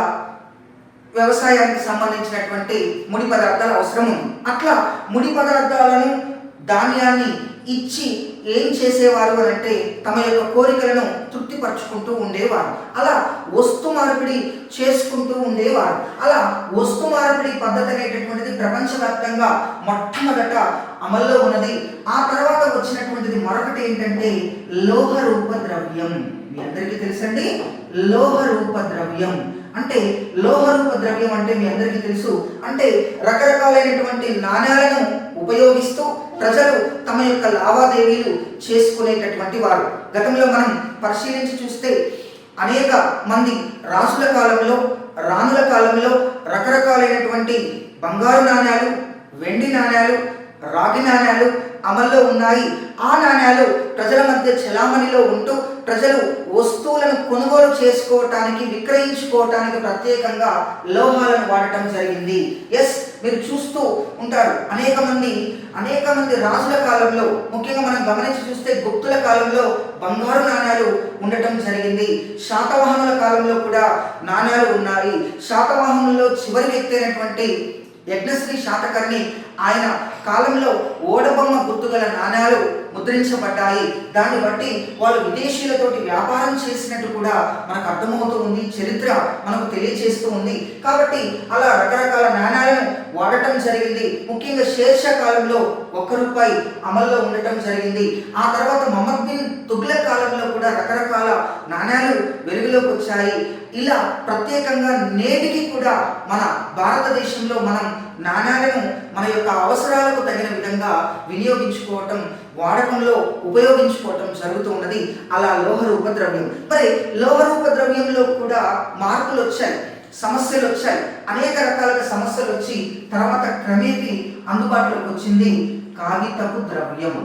వ్యవసాయానికి సంబంధించినటువంటి ముడి పదార్థాలు అవసరం ఉంది. అట్లా ముడి పదార్థాలను ధాన్యాన్ని ఇచ్చి ఏం చేసేవారు అని అంటే తమ యొక్క కోరికలను తృప్తిపరచుకుంటూ ఉండేవారు. అలా వస్తు మార్పిడి చేసుకుంటూ ఉండేవారు. అలా వస్తు మార్పిడి పద్ధతి అనేటటువంటిది ప్రపంచవ్యాప్తంగా మొట్టమొదట అమల్లో ఉన్నది. ఆ తర్వాత వచ్చినటువంటిది మరొకటి ఏంటంటే లోహ రూప ద్రవ్యం. మీ అందరికీ తెలుసండి, లోహ రూప ద్రవ్యం అంటే లోహ రూప ద్రవ్యం అంటే మీ అందరికీ తెలుసు, అంటే రకరకాలైనటువంటి నాణ్యాలను ఉపయోగిస్తూ ప్రజలు తమ యొక్క లావాదేవీలు చేసుకునేటటువంటి వారు. గతంలో మనం పరిశీలించి చూస్తే అనేక మంది రాజుల కాలంలో, రాణుల కాలంలో రకరకాలైనటువంటి బంగారు నాణ్యాలు, వెండి నాణ్యాలు, రాగి నాణ్యాలు అమల్లో ఉన్నాయి. ఆ నాణ్యాలు ప్రజల మధ్య చలామణిలో ఉంటూ ప్రజలు వస్తువులను కొనుగోలు చేసుకోవటానికి, విక్రయించుకోవటానికి ప్రత్యేకంగా లోహాలను వాడటం జరిగింది. ఎస్, మీరు చూస్తూ ఉంటారు అనేక మంది రాజుల కాలంలో, ముఖ్యంగా మనం గమనించి చూస్తే గుప్తుల కాలంలో బంగారు నాణ్యాలు ఉండటం జరిగింది. శాతవాహనుల కాలంలో కూడా నాణ్యాలు ఉన్నాయి. శాతవాహనుల్లో చివరి వ్యక్తి అయినటువంటి యజ్ఞశ్రీ శాతకర్ణి ఆయన కాలంలో ఓడబొమ్మ గుర్తుగల నాణ్యాలు ముద్రించబడ్డాయి. దాన్ని బట్టి వాళ్ళు విదేశీయులతోటి వ్యాపారం చేసినట్టు కూడా మనకు అర్థమవుతూ ఉంది, చరిత్ర మనకు తెలియజేస్తూ ఉంది. కాబట్టి అలా రకరకాల నాణ్యాలను వాడటం జరిగింది. ముఖ్యంగా షేర్షా కాలంలో ₹1 అమల్లో ఉండటం జరిగింది. ఆ తర్వాత మహమ్మద్ బిన్ తుగ్లక్ కాలంలో కూడా రకరకాల నాణ్యాలు వెలుగులోకి వచ్చాయి. ఇలా ప్రత్యేకంగా నేటికి కూడా మన భారతదేశంలో మనం నాణ్యాలను మన యొక్క అవసరాలకు తగిన విధంగా వినియోగించుకోవటం, వాడకంలో ఉపయోగించుకోవటం జరుగుతూ ఉన్నది. అలా లోహరూప ద్రవ్యం. మరి లోహరూప ద్రవ్యంలో కూడా మార్పులు వచ్చాయి, సమస్యలు వచ్చాయి. అనేక రకాలుగా సమస్యలు వచ్చి తర్వాత క్రమేపీ అందుబాటులోకి వచ్చింది కాగితపు ద్రవ్యం.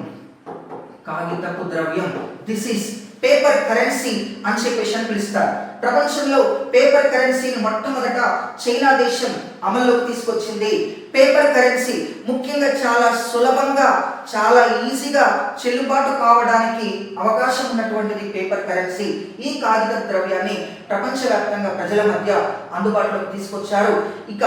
కాగితపు ద్రవ్యం, దిస్ ఈస్ పేపర్ కరెన్సీ అని చెప్పేసి పిలుస్తారు. ప్రపంచంలో పేపర్ కరెన్సీని మొట్టమొదట చైనా దేశం అమల్లోకి తీసుకొచ్చింది. పేపర్ కరెన్సీ ముఖ్యంగా చాలా సులభంగా, చాలా ఈజీగా చెల్లుబాటు కావడానికి అవకాశం ఉన్నటువంటిది పేపర్ కరెన్సీ. ఈ కాగిత ద్రవ్యాన్ని ప్రపంచవ్యాప్తంగా ప్రజల మధ్య అందుబాటులోకి తీసుకొచ్చారు. ఇక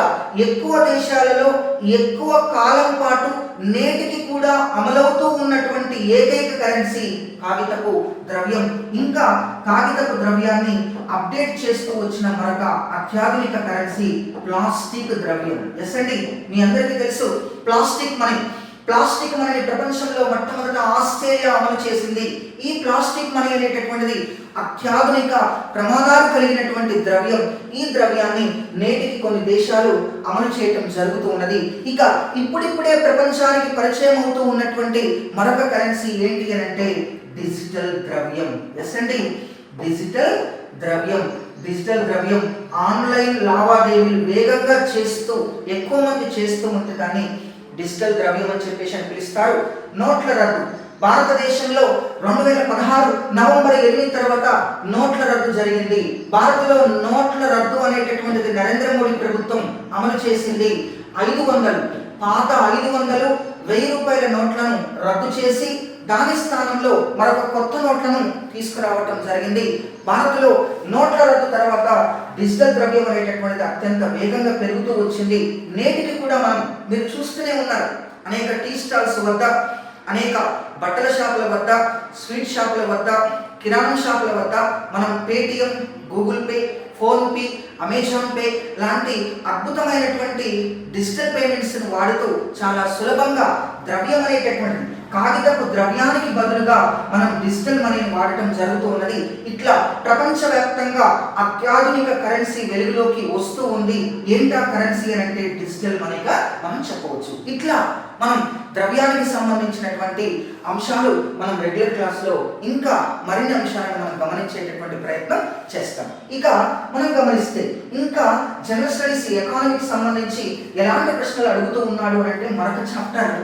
ఎక్కువ దేశాలలో ఎక్కువ కాలం పాటు నేటికి కూడా అమలవుతూ ఉన్నటువంటి ఏకైక కరెన్సీ కాగితపు ద్రవ్యం. ఇంకా కాగితపు ద్రవ్యాన్ని అప్డేట్ చేస్తూ వచ్చిన మరొక అత్యాధునిక కరెన్సీ ప్లాస్టిక్ ద్రవ్యం. ఎస్ అండి, మీ అందరికీ తెలుసు ప్లాస్టిక్ మనీ. ప్లాస్టిక్ మనీని ప్రపంచంలో మొట్టమొదట ఆస్ట్రేలియా అమలు చేసింది. ఈ ప్లాస్టిక్ మనీ అనేటటువంటిది అత్యాధునిక ప్రమాదాలు కలిగినటువంటి ద్రవ్యం. ఈ ద్రవ్యాన్ని నేటికి కొన్ని దేశాలు అమలు చేయటం జరుగుతూ ఉన్నది. ఇక ఇప్పుడిప్పుడే ప్రపంచానికి పరిచయం అవుతూ ఉన్నటువంటి మరొక కరెన్సీ ఏంటి అని అంటే డిజిటల్ ద్రవ్యం. ఎస్ అండి, డిజిటల్ ద్రవ్యం. డిజిటల్ ద్రవ్యం ఆన్లైన్ లావాదేవీలు వేగంగా చేస్తూ ఎక్కువ మంది చేస్తూ ఉంటే దాన్ని డిజిటల్ ద్రవ్యం అని చెప్పేసి పిలుస్తారు. నోట్ల రద్దు భారతదేశంలో 2016 నవంబర్ 8 తర్వాత నోట్ల రద్దు జరిగింది. భారత్లో నోట్ల రద్దు అనేటటువంటిది నరేంద్ర మోడీ ప్రభుత్వం అమలు చేసింది. 500 పాత 500, ₹1000 నోట్లను రద్దు చేసి దాని స్థానంలో మరొక కొత్త నోట్లను తీసుకురావటం జరిగింది. భారత్లో నోట్ల రద్దు తర్వాత డిజిటల్ ద్రవ్యం అనేటటువంటిది అత్యంత వేగంగా పెరుగుతూ వచ్చింది. నేటికి కూడా మీరు చూస్తూనే ఉన్నారు, అనేక టీ స్టాల్స్ వద్ద, అనేక బట్టల షాపుల వద్ద, స్వీట్ షాపుల వద్ద, కిరాణం షాపుల వద్ద మనం Paytm, Google pay, PhonePe, Amazon pay లాంటి అద్భుతమైనటువంటి డిజిటల్ పేమెంట్స్ను వాడుతూ చాలా సులభంగా ద్రవ్యం అనేటటువంటి కాగితపు ద్రవ్యానికి బదులుగా మనం డిజిటల్ మనీని వాడటం జరుగుతూ ఉన్నది. ఇట్లా ప్రపంచవ్యాప్తంగా అత్యాధునిక కరెన్సీ వెలుగులోకి వస్తూ ఉంది. ఏంటా కరెన్సీ అని అంటే డిజిటల్ మనీగా మనం చెప్పవచ్చు. ఇట్లా మనం ద్రవ్యానికి సంబంధించినటువంటి అంశాలు మనం రెగ్యులర్ క్లాస్లో ఇంకా మరిన్ని అంశాలను మనం గమనించేటటువంటి ప్రయత్నం చేస్తాం. ఇక మనం గమనిస్తే ఇంకా జనరల్ స్టడీస్ ఎకానమీకి సంబంధించి ఎలాంటి ప్రశ్నలు అడుగుతూ ఉన్నాడు అంటే మరొక చాప్టర్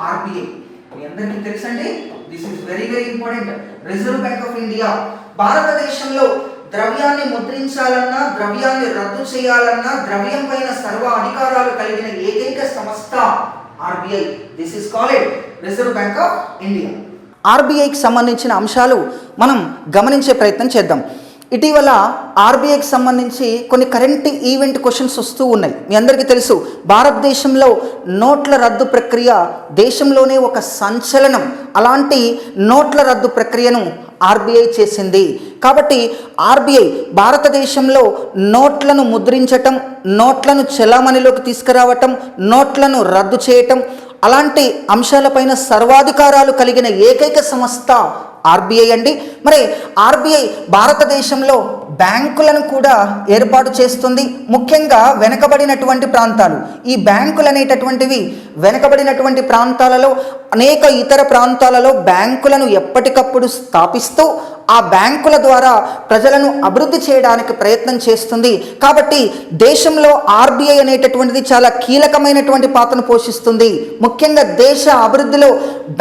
ఆర్బీఐ. మీ అందరికీ తెలుసండి, this is very important. Reserve bank of India భారతదేశంలో ద్రవ్యాన్ని ముద్రించాలన్నా, ద్రవ్యాన్ని రద్దు చేయాలన్నా, ద్రవ్యం పైన సర్వ అధికారాలు కలిగిన ఏకైక సంస్థ RBI. This is called reserve bank of India. ఆర్బీఐకి సంబంధించిన అంశాలు మనం గమనించే ప్రయత్నం చేద్దాం. ఇటీవల ఆర్బీఐకి సంబంధించి కొన్ని కరెంట్ ఈవెంట్ క్వశ్చన్స్ వస్తూ ఉన్నాయి. మీ అందరికీ తెలుసు, భారతదేశంలో నోట్ల రద్దు ప్రక్రియ దేశంలోనే ఒక సంచలనం. అలాంటి నోట్ల రద్దు ప్రక్రియను ఆర్బీఐ చేసింది. కాబట్టి ఆర్బీఐ భారతదేశంలో నోట్లను ముద్రించటం, నోట్లను చెలామణిలోకి తీసుకురావటం, నోట్లను రద్దు చేయటం, అలాంటి అంశాలపైన సర్వాధికారాలు కలిగిన ఏకైక సంస్థ ఆర్బీఐ అండి. మరి ఆర్బీఐ భారతదేశంలో బ్యాంకులను కూడా ఏర్పాటు చేస్తుంది. ముఖ్యంగా వెనుకబడినటువంటి ప్రాంతాలు, ఈ బ్యాంకులు అనేటటువంటివి వెనుకబడినటువంటి ప్రాంతాలలో, అనేక ఇతర ప్రాంతాలలో బ్యాంకులను ఎప్పటికప్పుడు స్థాపిస్తూ ఆ బ్యాంకుల ద్వారా ప్రజలను అభివృద్ధి చేయడానికి ప్రయత్నం చేస్తుంది. కాబట్టి దేశంలో ఆర్బీఐ అనేటటువంటిది చాలా కీలకమైనటువంటి పాత్రను పోషిస్తుంది. ముఖ్యంగా దేశ అభివృద్ధిలో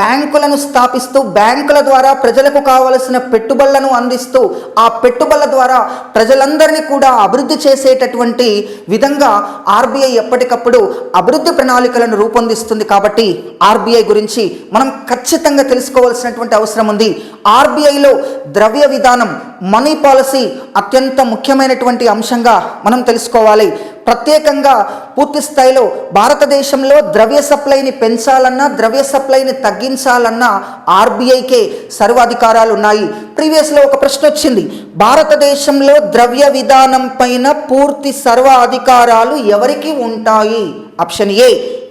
బ్యాంకులను స్థాపిస్తూ బ్యాంకుల ద్వారా ప్రజలకు కావలసిన పెట్టుబడులను అందిస్తూ ఆ పెట్టుబడుల ద్వారా ప్రజలందరినీ కూడా అభివృద్ధి చేసేటటువంటి విధంగా ఆర్బీఐ ఎప్పటికప్పుడు అభివృద్ధి ప్రణాళికలను రూపొందిస్తుంది. కాబట్టి ఆర్బీఐ గురించి మనం ఖచ్చితంగా తెలుసుకోవాల్సినటువంటి అవసరం ఉంది. ఆర్బీఐలో ద్రవ్య విధానం, మనీ పాలసీ అత్యంత ముఖ్యమైనటువంటి అంశంగా మనం తెలుసుకోవాలి. ప్రత్యేకంగా పూర్తి స్థాయిలో భారతదేశంలో ద్రవ్య సప్లైని పెంచాలన్నా, ద్రవ్య సప్లైని తగ్గించాలన్నా ఆర్బీఐకే సర్వాధికారాలు ఉన్నాయి. ప్రీవియస్లో ఒక ప్రశ్న వచ్చింది, భారతదేశంలో ద్రవ్య విధానం పైన పూర్తి సర్వ అధికారాలు ఎవరికి ఉంటాయి? ఆప్షన్ ఏ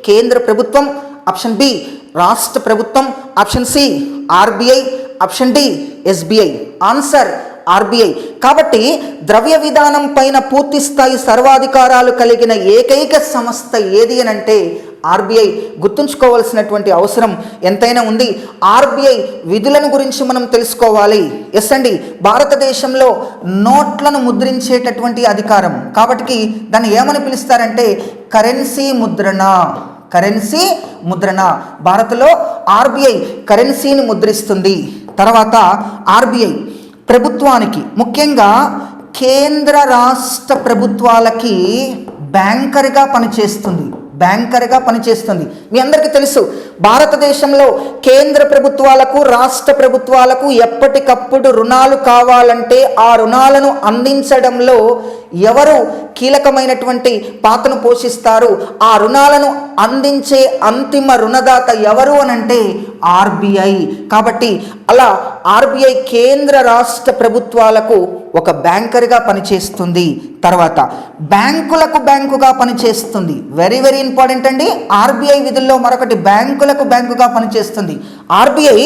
కేంద్ర ప్రభుత్వం, ఆప్షన్ బి రాష్ట్ర ప్రభుత్వం, option C RBI, option D SBI. Answer RBI. కాబట్టి ద్రవ్య విధానం పైన పూర్తి స్థాయి సర్వాధికారాలు కలిగిన ఏకైక సంస్థ ఏది అని అంటే ఆర్బీఐ. గుర్తుంచుకోవాల్సినటువంటి అవసరం ఎంతైనా ఉంది. ఆర్బీఐ విధులను గురించి మనం తెలుసుకోవాలి. ఎస్ అండి, భారతదేశంలో నోట్లను ముద్రించేటటువంటి అధికారం. కాబట్టి దాన్ని ఏమని పిలుస్తారంటే కరెన్సీ ముద్రణ. కరెన్సీ ముద్రణ. భారత్లో ఆర్బీఐ కరెన్సీని ముద్రిస్తుంది. తర్వాత ఆర్బీఐ ప్రభుత్వానికి, ముఖ్యంగా కేంద్ర రాష్ట్ర ప్రభుత్వాలకి బ్యాంకర్గా పనిచేస్తుంది. మీ అందరికీ తెలుసు, భారతదేశంలో కేంద్ర ప్రభుత్వాలకు, రాష్ట్ర ప్రభుత్వాలకు ఎప్పటికప్పుడు రుణాలు కావాలంటే ఆ రుణాలను అందించడంలో ఎవరు కీలకమైనటువంటి పాత్రను పోషిస్తారు? ఆ రుణాలను అందించే అంతిమ రుణదాత ఎవరు అనంటే ఆర్బీఐ. కాబట్టి అలా ఆర్బీఐ కేంద్ర రాష్ట్ర ప్రభుత్వాలకు ఒక బ్యాంకర్గా పనిచేస్తుంది. తర్వాత బ్యాంకులకు బ్యాంకుగా పనిచేస్తుంది. వెరీ ఇంపార్టెంట్ అండి. ఆర్బీఐ విధుల్లో మరొకటి బ్యాంకులకు బ్యాంకుగా పనిచేస్తుంది. ఆర్బీఐ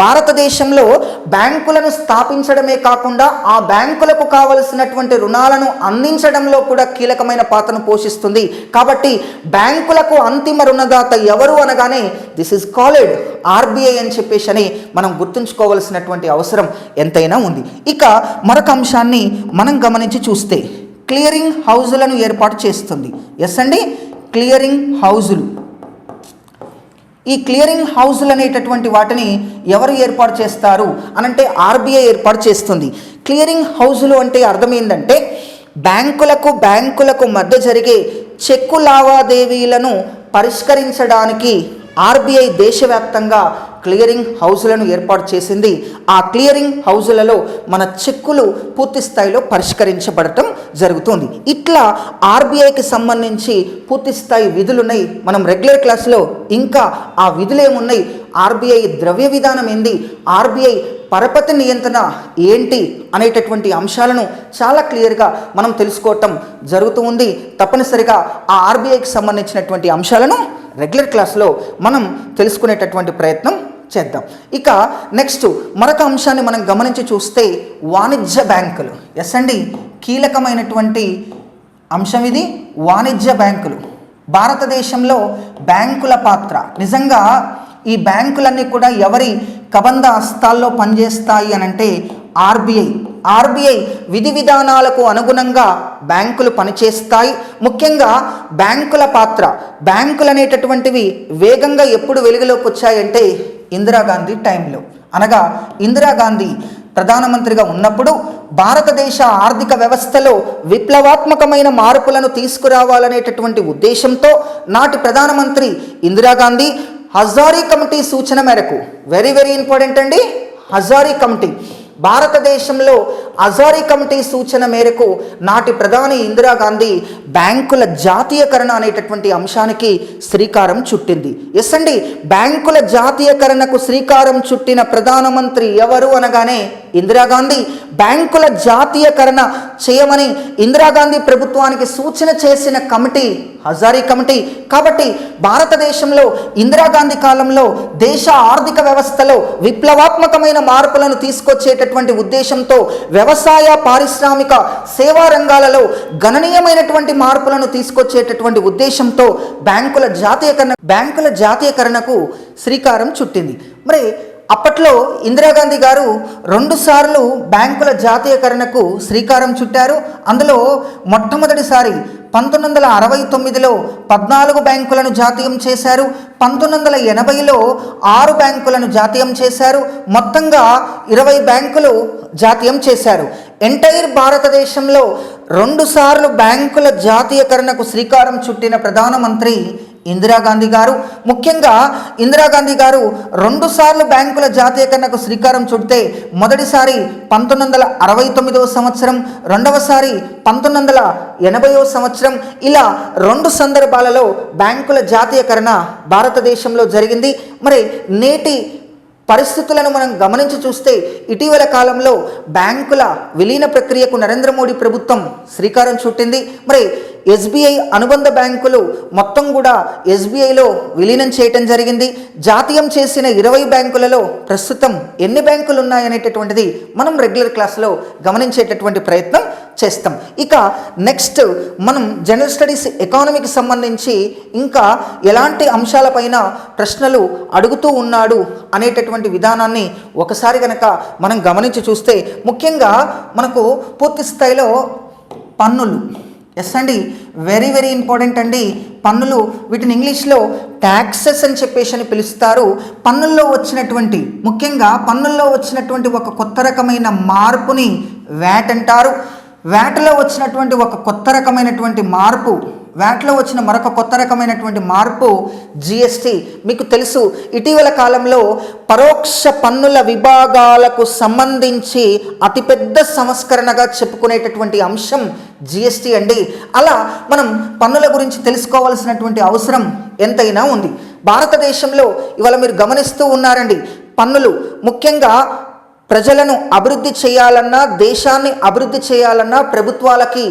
భారతదేశంలో బ్యాంకులను స్థాపించడమే కాకుండా ఆ బ్యాంకులకు కావలసినటువంటి రుణాలను అందించడంలో కూడా కీలకమైన పాత్రను పోషిస్తుంది. కాబట్టి బ్యాంకులకు అంతిమ రుణదాత ఎవరు అనగానే దిస్ ఇస్ కాల్డ్ ఆర్బీఐ అని చెప్పేసి మనం గుర్తుంచుకోవాల్సినటువంటి అవసరం ఎంతైనా ఉంది. ఇక మరొక అంశాన్ని మనం గమనించి చూస్తే క్లియరింగ్ హౌజులను ఏర్పాటు చేస్తుంది. ఎస్ అండి, క్లియరింగ్ హౌజులు. ఈ క్లియరింగ్ హౌజులు అనేటటువంటి వాటిని ఎవరు ఏర్పాటు చేస్తారు అనంటే ఆర్బీఐ ఏర్పాటు చేస్తుంది. క్లియరింగ్ హౌజులు అంటే అర్థం ఏంటంటే బ్యాంకులకు మధ్య జరిగే చెక్కు లావాదేవీలను పరిష్కరించడానికి ఆర్బీఐ దేశవ్యాప్తంగా క్లియరింగ్ హౌజులను ఏర్పాటు చేసింది. ఆ క్లియరింగ్ హౌజులలో మన చెక్కులు పూర్తి స్థాయిలో పరిష్కరించబడటం జరుగుతుంది. ఇట్లా ఆర్బీఐకి సంబంధించి పూర్తి స్థాయి విధులున్నాయి. మనం రెగ్యులర్ క్లాసులో ఇంకా ఆ విధులు ఏమున్నాయి, ఆర్బీఐ ద్రవ్య విధానం ఏంది, ఆర్బీఐ పరపతి నియంత్రణ ఏంటి అనేటటువంటి అంశాలను చాలా క్లియర్గా మనం తెలుసుకోవటం జరుగుతూ ఉంది. తప్పనిసరిగా ఆ ఆర్బీఐకి సంబంధించినటువంటి అంశాలను రెగ్యులర్ క్లాస్లో మనం తెలుసుకునేటటువంటి ప్రయత్నం చేద్దాం. ఇక నెక్స్ట్ మరొక అంశాన్ని మనం గమనించి చూస్తే వాణిజ్య బ్యాంకులు. ఎస్ అండి, కీలకమైనటువంటి అంశం ఇది. వాణిజ్య బ్యాంకులు భారతదేశంలో బ్యాంకుల పాత్ర నిజంగా ఈ బ్యాంకులన్నీ కూడా ఎవరి కబంధ హస్తాల్లో పనిచేస్తాయి అనంటే ఆర్బీఐ విధి విధానాలకు అనుగుణంగా బ్యాంకులు పనిచేస్తాయి. ముఖ్యంగా బ్యాంకుల పాత్ర, బ్యాంకులు అనేటటువంటివి వేగంగా ఎప్పుడు వెలుగులోకి వచ్చాయంటే ఇందిరాగాంధీ టైంలో, అనగా ఇందిరాగాంధీ ప్రధానమంత్రిగా ఉన్నప్పుడు భారతదేశ ఆర్థిక వ్యవస్థలో విప్లవాత్మకమైన మార్పులను తీసుకురావాలనేటటువంటి ఉద్దేశంతో నాటి ప్రధానమంత్రి ఇందిరాగాంధీ హజారీ కమిటీ సూచన మేరకు, వెరీ వెరీ ఇంపార్టెంట్ అండి, హజారీ కమిటీ, భారతదేశంలో హజారీ కమిటీ సూచన మేరకు నాటి ప్రధాని ఇందిరాగాంధీ బ్యాంకుల జాతీయకరణ అనేటటువంటి అంశానికి శ్రీకారం చుట్టింది. ఎస్ అండి, బ్యాంకుల జాతీయకరణకు శ్రీకారం చుట్టిన ప్రధానమంత్రి ఎవరు అనగానే ఇందిరాగాంధీ. బ్యాంకుల జాతీయకరణ చేయమని ఇందిరాగాంధీ ప్రభుత్వానికి సూచన చేసిన కమిటీ హజారీ కమిటీ. కాబట్టి భారతదేశంలో ఇందిరాగాంధీ కాలంలో దేశ ఆర్థిక వ్యవస్థలో విప్లవాత్మకమైన మార్పులను తీసుకొచ్చేటటువంటి ఉద్దేశంతో వ్యవసాయ, పారిశ్రామిక, సేవా రంగాలలో గణనీయమైనటువంటి మార్పులను తీసుకొచ్చేటటువంటి ఉద్దేశంతో బ్యాంకుల జాతీయకరణకు శ్రీకారం చుట్టింది. మరి అప్పట్లో ఇందిరాగాంధీ గారు 2 సార్లు బ్యాంకుల జాతీయకరణకు శ్రీకారం చుట్టారు. అందులో మొట్టమొదటిసారి 1969లో 14 బ్యాంకులను జాతీయం చేశారు. 1980లో 6 బ్యాంకులను జాతీయం చేశారు. మొత్తంగా 20 బ్యాంకులు జాతీయం చేశారు. ఎంటైర్ భారతదేశంలో 2 సార్లు బ్యాంకుల జాతీయకరణకు శ్రీకారం చుట్టిన ప్రధానమంత్రి ఇందిరాగాంధీ గారు. ముఖ్యంగా ఇందిరాగాంధీ గారు 2 సార్లు బ్యాంకుల జాతీయకరణకు శ్రీకారం చుడితే మొదటిసారి 1969వ సంవత్సరం, రెండవసారి 1980వ సంవత్సరం, ఇలా 2 సందర్భాలలో బ్యాంకుల జాతీయకరణ భారతదేశంలో జరిగింది. మరి నేటి పరిస్థితులను మనం గమనించి చూస్తే ఇటీవల కాలంలో బ్యాంకుల విలీన ప్రక్రియకు నరేంద్ర మోడీ ప్రభుత్వం శ్రీకారం చుట్టింది. మరి ఎస్బీఐ అనుబంధ బ్యాంకులు మొత్తం కూడా ఎస్బీఐలో విలీనం చేయటం జరిగింది. జాతీయం చేసిన 20 బ్యాంకులలో ప్రస్తుతం ఎన్ని బ్యాంకులు ఉన్నాయనేటటువంటిది మనం రెగ్యులర్ క్లాస్లో గమనించేటటువంటి ప్రయత్నం చేస్తాం. ఇక నెక్స్ట్ మనం జనరల్ స్టడీస్ ఎకానమీకి సంబంధించి ఇంకా ఎలాంటి అంశాలపైన ప్రశ్నలు అడుగుతూ ఉన్నాడు అనేటటువంటి విధానాన్ని ఒకసారి కనుక మనం గమనించి చూస్తే ముఖ్యంగా మనకు పూర్తి స్థాయిలో పన్నులు. ఎస్ అండి, వెరీ వెరీ ఇంపార్టెంట్ అండి. పన్నులు, వీటిని ఇంగ్లీష్లో ట్యాక్సెస్ అని చెప్పేసి పిలుస్తారు. పన్నుల్లో వచ్చినటువంటి ముఖ్యంగా పన్నుల్లో వచ్చినటువంటి ఒక కొత్త రకమైన మార్పుని వ్యాట్ అంటారు. వ్యాట్లో వచ్చినటువంటి ఒక కొత్త రకమైనటువంటి మార్పు, వ్యాట్లో వచ్చిన మరొక కొత్త రకమైనటువంటి మార్పు జిఎస్టీ. మీకు తెలుసు ఇటీవల కాలంలో పరోక్ష పన్నుల విభాగాలకు సంబంధించి అతిపెద్ద సంస్కరణగా చెప్పుకునేటటువంటి అంశం జిఎస్టీ అండి. అలా మనం పన్నుల గురించి తెలుసుకోవాల్సినటువంటి అవసరం ఎంతైనా ఉంది. భారతదేశంలో ఇవాళ మీరు గమనిస్తూ ఉన్నారండి, పన్నులు ముఖ్యంగా ప్రజలను అభివృద్ధి చేయాలన్నా, దేశాన్ని అభివృద్ధి చేయాలన్నా ప్రభుత్వాలకి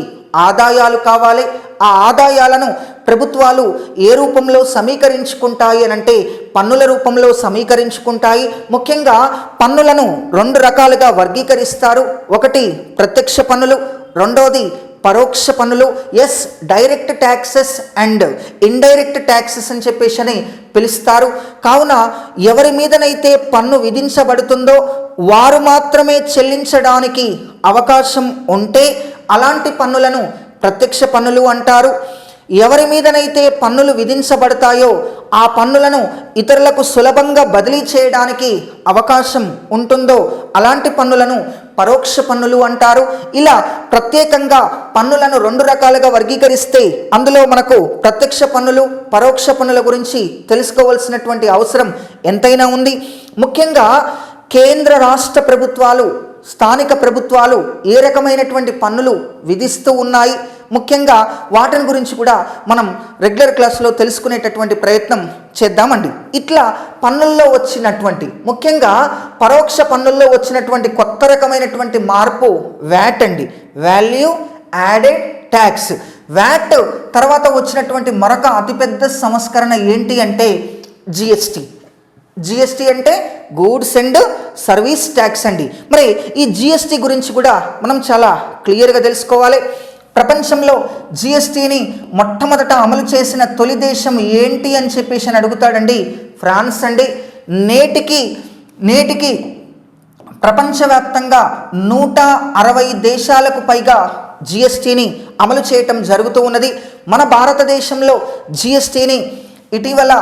ఆదాయాలు కావాలి. ఆ ఆదాయాలను ప్రభుత్వాలు ఏ రూపంలో సమీకరించుకుంటాయి అనంటే పన్నుల రూపంలో సమీకరించుకుంటాయి. ముఖ్యంగా పన్నులను 2 రకాలుగా వర్గీకరిస్తారు. ఒకటి ప్రత్యక్ష పన్నులు, రెండోది పరోక్ష పన్నులు. Yes, direct taxes and indirect taxes అని చెప్పేసి పిలుస్తారు. కావున ఎవరి మీదనైతే పన్ను విధించబడుతుందో వారు మాత్రమే చెల్లించడానికి అవకాశం ఉంటే అలాంటి పన్నులను ప్రత్యక్ష పన్నులు అంటారు. ఎవరి మీదనైతే పన్నులు విధించబడతాయో ఆ పన్నులను ఇతరులకు సులభంగా బదిలీ చేయడానికి అవకాశం ఉంటుందో అలాంటి పన్నులను పరోక్ష పన్నులు అంటారు. ఇలా ప్రత్యేకంగా పన్నులను 2 రకాలుగా వర్గీకరిస్తే అందులో మనకు ప్రత్యక్ష పన్నులు, పరోక్ష పన్నుల గురించి తెలుసుకోవాల్సినటువంటి అవసరం ఎంతైనా ఉంది. ముఖ్యంగా కేంద్ర రాష్ట్ర ప్రభుత్వాలు, స్థానిక ప్రభుత్వాలు ఏ రకమైనటువంటి పన్నులు విధిస్తూ ఉన్నాయి, ముఖ్యంగా వాటిని గురించి కూడా మనం రెగ్యులర్ క్లాస్లో తెలుసుకునేటటువంటి ప్రయత్నం చేద్దామండి. ఇట్లా పన్నుల్లో వచ్చినటువంటి, ముఖ్యంగా పరోక్ష పన్నుల్లో వచ్చినటువంటి కొత్త రకమైనటువంటి మార్పు వ్యాట్ అండి, వాల్యూ యాడెడ్ ట్యాక్స్. వ్యాట్ తర్వాత వచ్చినటువంటి మరొక అతిపెద్ద సంస్కరణ ఏంటి అంటే జిఎస్టీ. జిఎస్టీ అంటే గూడ్స్ అండ్ సర్వీస్ ట్యాక్స్ అండి. మరి ఈ జిఎస్టీ గురించి కూడా మనం చాలా క్లియర్గా తెలుసుకోవాలి. ప్రపంచంలో జిఎస్టీని మొట్టమొదట అమలు చేసిన తొలి దేశం ఏంటి అని చెప్పేసి అని అడుగుతాడండి, ఫ్రాన్స్ అండి. నేటికి ప్రపంచవ్యాప్తంగా 160 దేశాలకు పైగా జిఎస్టీని అమలు చేయటం జరుగుతూ ఉన్నది. మన భారతదేశంలో జిఎస్టీని ఇటీవల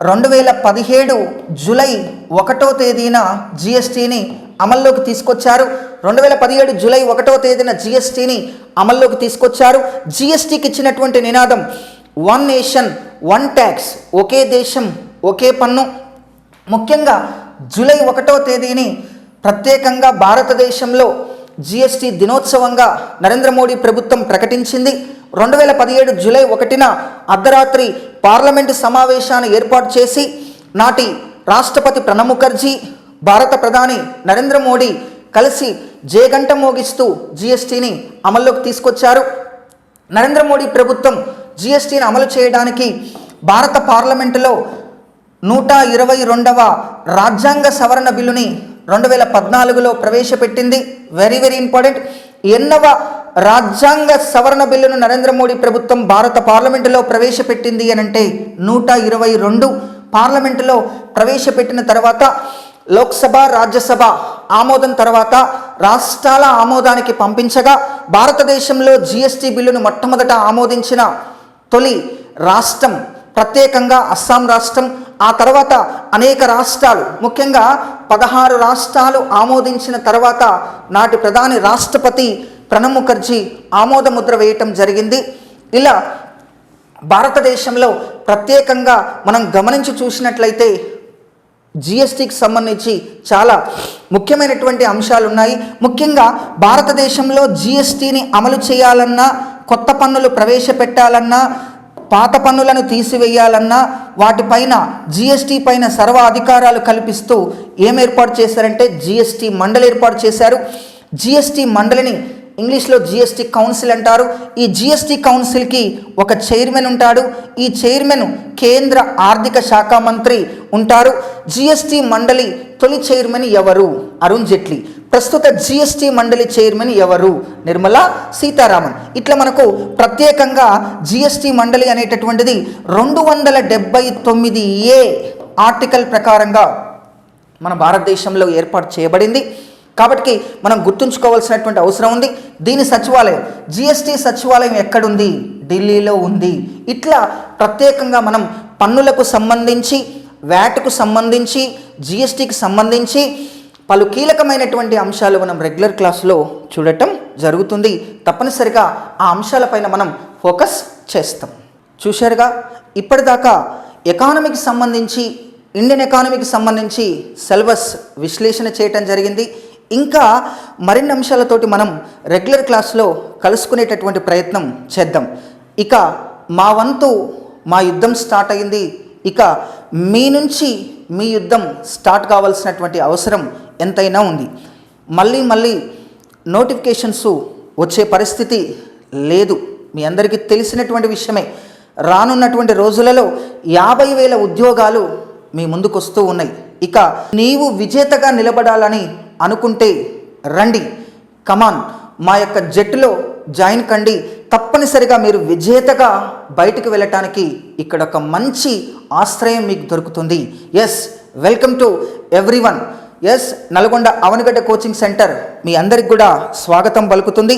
2017 జూలై 1వ తేదీన జిఎస్టీని అమల్లోకి తీసుకొచ్చారు. 2017 జూలై 1వ తేదీన జిఎస్టీని అమల్లోకి తీసుకొచ్చారు. జిఎస్టీకి ఇచ్చినటువంటి నినాదం వన్ నేషన్ వన్ ట్యాక్స్, ఒకే దేశం ఒకే పన్ను. ముఖ్యంగా జూలై 1వ తేదీని ప్రత్యేకంగా భారతదేశంలో జిఎస్టీ దినోత్సవంగా నరేంద్ర మోడీ ప్రభుత్వం ప్రకటించింది. 2017 జూలై 1న అర్ధరాత్రి పార్లమెంటు సమావేశాన్ని ఏర్పాటు చేసి నాటి రాష్ట్రపతి ప్రణబ్ ముఖర్జీ, భారత ప్రధాని నరేంద్ర మోడీ కలిసి జయగంట మోగిస్తూ జిఎస్టీని అమల్లోకి తీసుకొచ్చారు. నరేంద్ర మోడీ ప్రభుత్వం జిఎస్టీని అమలు చేయడానికి భారత పార్లమెంటులో 122వ రాజ్యాంగ సవరణ బిల్లుని 2014లో ప్రవేశపెట్టింది. Very important. 8వ రాజ్యాంగ సవరణ బిల్లును నరేంద్ర మోడీ ప్రభుత్వం భారత పార్లమెంటులో ప్రవేశపెట్టింది అని అంటే 122 పార్లమెంటులో ప్రవేశపెట్టిన తర్వాత లోక్సభ, రాజ్యసభ ఆమోదం తర్వాత రాష్ట్రాల ఆమోదానికి పంపించగా భారతదేశంలో జిఎస్టీ బిల్లును మొట్టమొదట ఆమోదించిన తొలి రాష్ట్రం ప్రత్యేకంగా అస్సాం రాష్ట్రం. ఆ తర్వాత అనేక రాష్ట్రాలు, ముఖ్యంగా 16 రాష్ట్రాలు ఆమోదించిన తర్వాత నాటి ప్రధాని రాష్ట్రపతి ప్రణబ్ ముఖర్జీ ఆమోద ముద్ర వేయటం జరిగింది. ఇలా భారతదేశంలో ప్రత్యేకంగా మనం గమనించి చూసినట్లయితే జిఎస్టీకి సంబంధించి చాలా ముఖ్యమైనటువంటి అంశాలు ఉన్నాయి. ముఖ్యంగా భారతదేశంలో జిఎస్టీని అమలు చేయాలన్నా, కొత్త పన్నులు ప్రవేశపెట్టాలన్నా, పాత పన్నులను తీసివేయాలన్నా వాటిపైన జిఎస్టీ పైన సర్వ అధికారాలు కల్పిస్తూ ఏం ఏర్పాటు చేశారంటే జిఎస్టీ మండలి ఏర్పాటు చేశారు. జిఎస్టీ మండలిని ఇంగ్లీష్లో జిఎస్టీ కౌన్సిల్ అంటారు. ఈ జిఎస్టీ కౌన్సిల్కి ఒక చైర్మన్ ఉంటాడు. ఈ చైర్మన్ కేంద్ర ఆర్థిక శాఖ మంత్రి ఉంటారు. జిఎస్టీ మండలి తొలి చైర్మన్ ఎవరు? అరుణ్ జైట్లీ. ప్రస్తుత జిఎస్టీ మండలి చైర్మన్ ఎవరు? నిర్మలా సీతారామన్. ఇట్లా మనకు ప్రత్యేకంగా జిఎస్టీ మండలి అనేటటువంటిది 279A ఆర్టికల్ ప్రకారంగా మన భారతదేశంలో ఏర్పాటు చేయబడింది. కాబట్టి మనం గుర్తుంచుకోవాల్సినటువంటి అవసరం ఉంది. దీని సచివాలయం, జిఎస్టీ సచివాలయం ఎక్కడుంది? ఢిల్లీలో ఉంది. ఇట్లా ప్రత్యేకంగా మనం పన్నులకు సంబంధించి, వ్యాట్కు సంబంధించి, జిఎస్టీకి సంబంధించి పలు కీలకమైనటువంటి అంశాలు మనం రెగ్యులర్ క్లాసులో చూడటం జరుగుతుంది. తప్పనిసరిగా ఆ అంశాలపైన మనం ఫోకస్ చేస్తాం. చూశారుగా, ఇప్పటిదాకా ఎకానమీకి సంబంధించి, ఇండియన్ ఎకానమీకి సంబంధించి సిలబస్ విశ్లేషణ చేయటం జరిగింది. ఇంకా మరిన్ని అంశాలతోటి మనం రెగ్యులర్ క్లాస్లో కలుసుకునేటటువంటి ప్రయత్నం చేద్దాం. ఇక మా వంతు, మా యుద్ధం స్టార్ట్ అయింది. ఇక మీ నుంచి మీ యుద్ధం స్టార్ట్ కావాల్సినటువంటి అవసరం ఎంతైనా ఉంది. మళ్ళీ నోటిఫికేషన్స్ వచ్చే పరిస్థితి లేదు. మీ అందరికీ తెలిసినటువంటి విషయమే. రానున్నటువంటి రోజులలో 50,000 ఉద్యోగాలు మీ ముందుకు వస్తూ ఉన్నాయి. ఇక నీవు విజేతగా నిలబడాలని అనుకుంటే రండి, కమాన్, మా యొక్క జట్టులో జాయిన్ కండి. తప్పనిసరిగా మీరు విజేతగా బయటికి వెళ్ళటానికి ఇక్కడ ఒక మంచి ఆశ్రయం మీకు దొరుకుతుంది. Yes, welcome to everyone. Yes, Nalgonda Avanigadda coaching centre మీ అందరికి కూడా స్వాగతం పలుకుతుంది.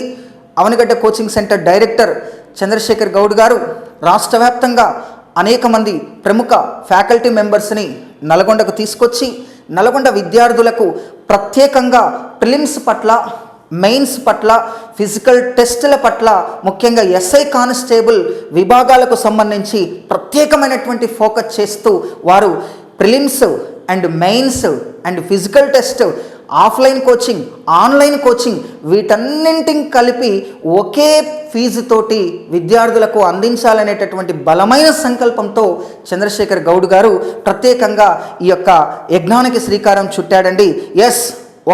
Avanigadda coaching centre director Chandrasekhar Goud గారు రాష్ట్ర వ్యాప్తంగా అనేక మంది ప్రముఖ ఫ్యాకల్టీ మెంబర్స్ని నల్గొండకు తీసుకొచ్చి నల్గొండ విద్యార్థులకు ప్రత్యేకంగా ప్రిలిమ్స్ పట్ల, మెయిన్స్ పట్ల, ఫిజికల్ టెస్టుల పట్ల, ముఖ్యంగా ఎస్ఐ కానిస్టేబుల్ విభాగాలకు సంబంధించి ప్రత్యేకమైనటువంటి ఫోకస్ చేస్తూ వారు prelims and mains and physical test, offline coaching, online coaching వీటన్నింటిని కలిపి ఒకే ఫీజుతోటి విద్యార్థులకు అందించాలనేటటువంటి బలమైన సంకల్పంతో చంద్రశేఖర్ గౌడ్ గారు ప్రత్యేకంగా ఈ యొక్క యజ్ఞానికి శ్రీకారం చుట్టాడండి. ఎస్,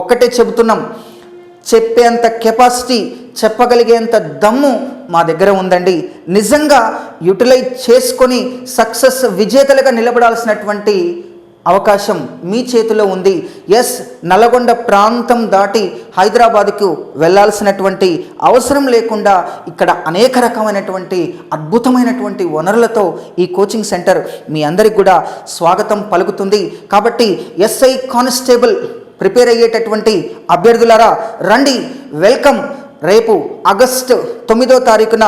ఒక్కటే చెబుతున్నాం, చెప్పేంత కెపాసిటీ, చెప్పగలిగేంత దమ్ము మా దగ్గర ఉందండి. నిజంగా యూటిలైజ్ చేసుకొని సక్సెస్ విజేతలుగా నిలబడాల్సినటువంటి అవకాశం మీ చేతిలో ఉంది. ఎస్, నల్గొండ ప్రాంతం దాటి హైదరాబాద్కు వెళ్ళాల్సినటువంటి అవసరం లేకుండా ఇక్కడ అనేక రకమైనటువంటి అద్భుతమైనటువంటి వనరులతో ఈ కోచింగ్ సెంటర్ మీ అందరికి కూడా స్వాగతం పలుకుతుంది. కాబట్టి ఎస్ఐ కానిస్టేబుల్ ప్రిపేర్ అయ్యేటటువంటి అభ్యర్థులారా రండి, వెల్కమ్. రేపు ఆగస్టు 9వ తారీఖున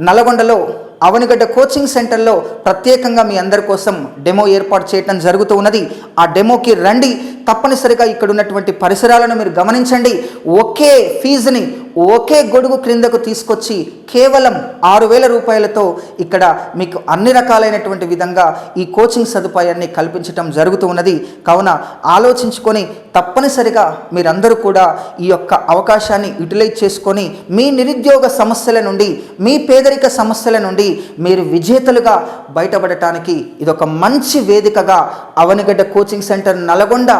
నల్గొండలో అవనిగడ్డ కోచింగ్ సెంటర్లో ప్రత్యేకంగా మీ అందరి కోసం డెమో ఏర్పాటు చేయడం జరుగుతూ ఉన్నది. ఆ డెమోకి రండి, తప్పనిసరిగా ఇక్కడ ఉన్నటువంటి పరిసరాలను మీరు గమనించండి. ఒకే ఫీజుని ఒకే గొడుగు క్రిందకు తీసుకొచ్చి కేవలం 6,000 రూపాయలతో ఇక్కడ మీకు అన్ని రకాలైనటువంటి విధంగా ఈ కోచింగ్ సదుపాయాన్ని కల్పించడం జరుగుతూ ఉన్నది. కావున ఆలోచించుకొని తప్పనిసరిగా మీరందరూ కూడా ఈ యొక్క అవకాశాన్ని యూటిలైజ్ చేసుకొని మీ నిరుద్యోగ సమస్యల నుండి, మీ పేదరిక సమస్యల నుండి మీరు విజేతలుగా బయటపడటానికి ఇదొక మంచి వేదికగా అవనిగడ్డ కోచింగ్ సెంటర్ నల్గొండ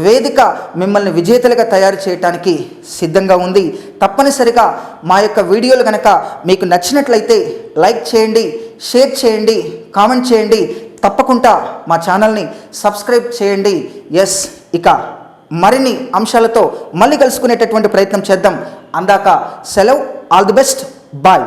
వేదిక మిమ్మల్ని విజేతలుగా తయారు చేయడానికి సిద్ధంగా ఉంది. తప్పనిసరిగా మా యొక్క వీడియోలు కనుక మీకు నచ్చినట్లయితే లైక్ చేయండి, షేర్ చేయండి, కామెంట్ చేయండి. తప్పకుండా మా ఛానల్ని సబ్స్క్రైబ్ చేయండి. ఎస్, ఇక మరిన్ని అంశాలతో మళ్ళీ కలుసుకునేటటువంటి ప్రయత్నం చేద్దాం. అందాక సెలవు. All the best. బాయ్.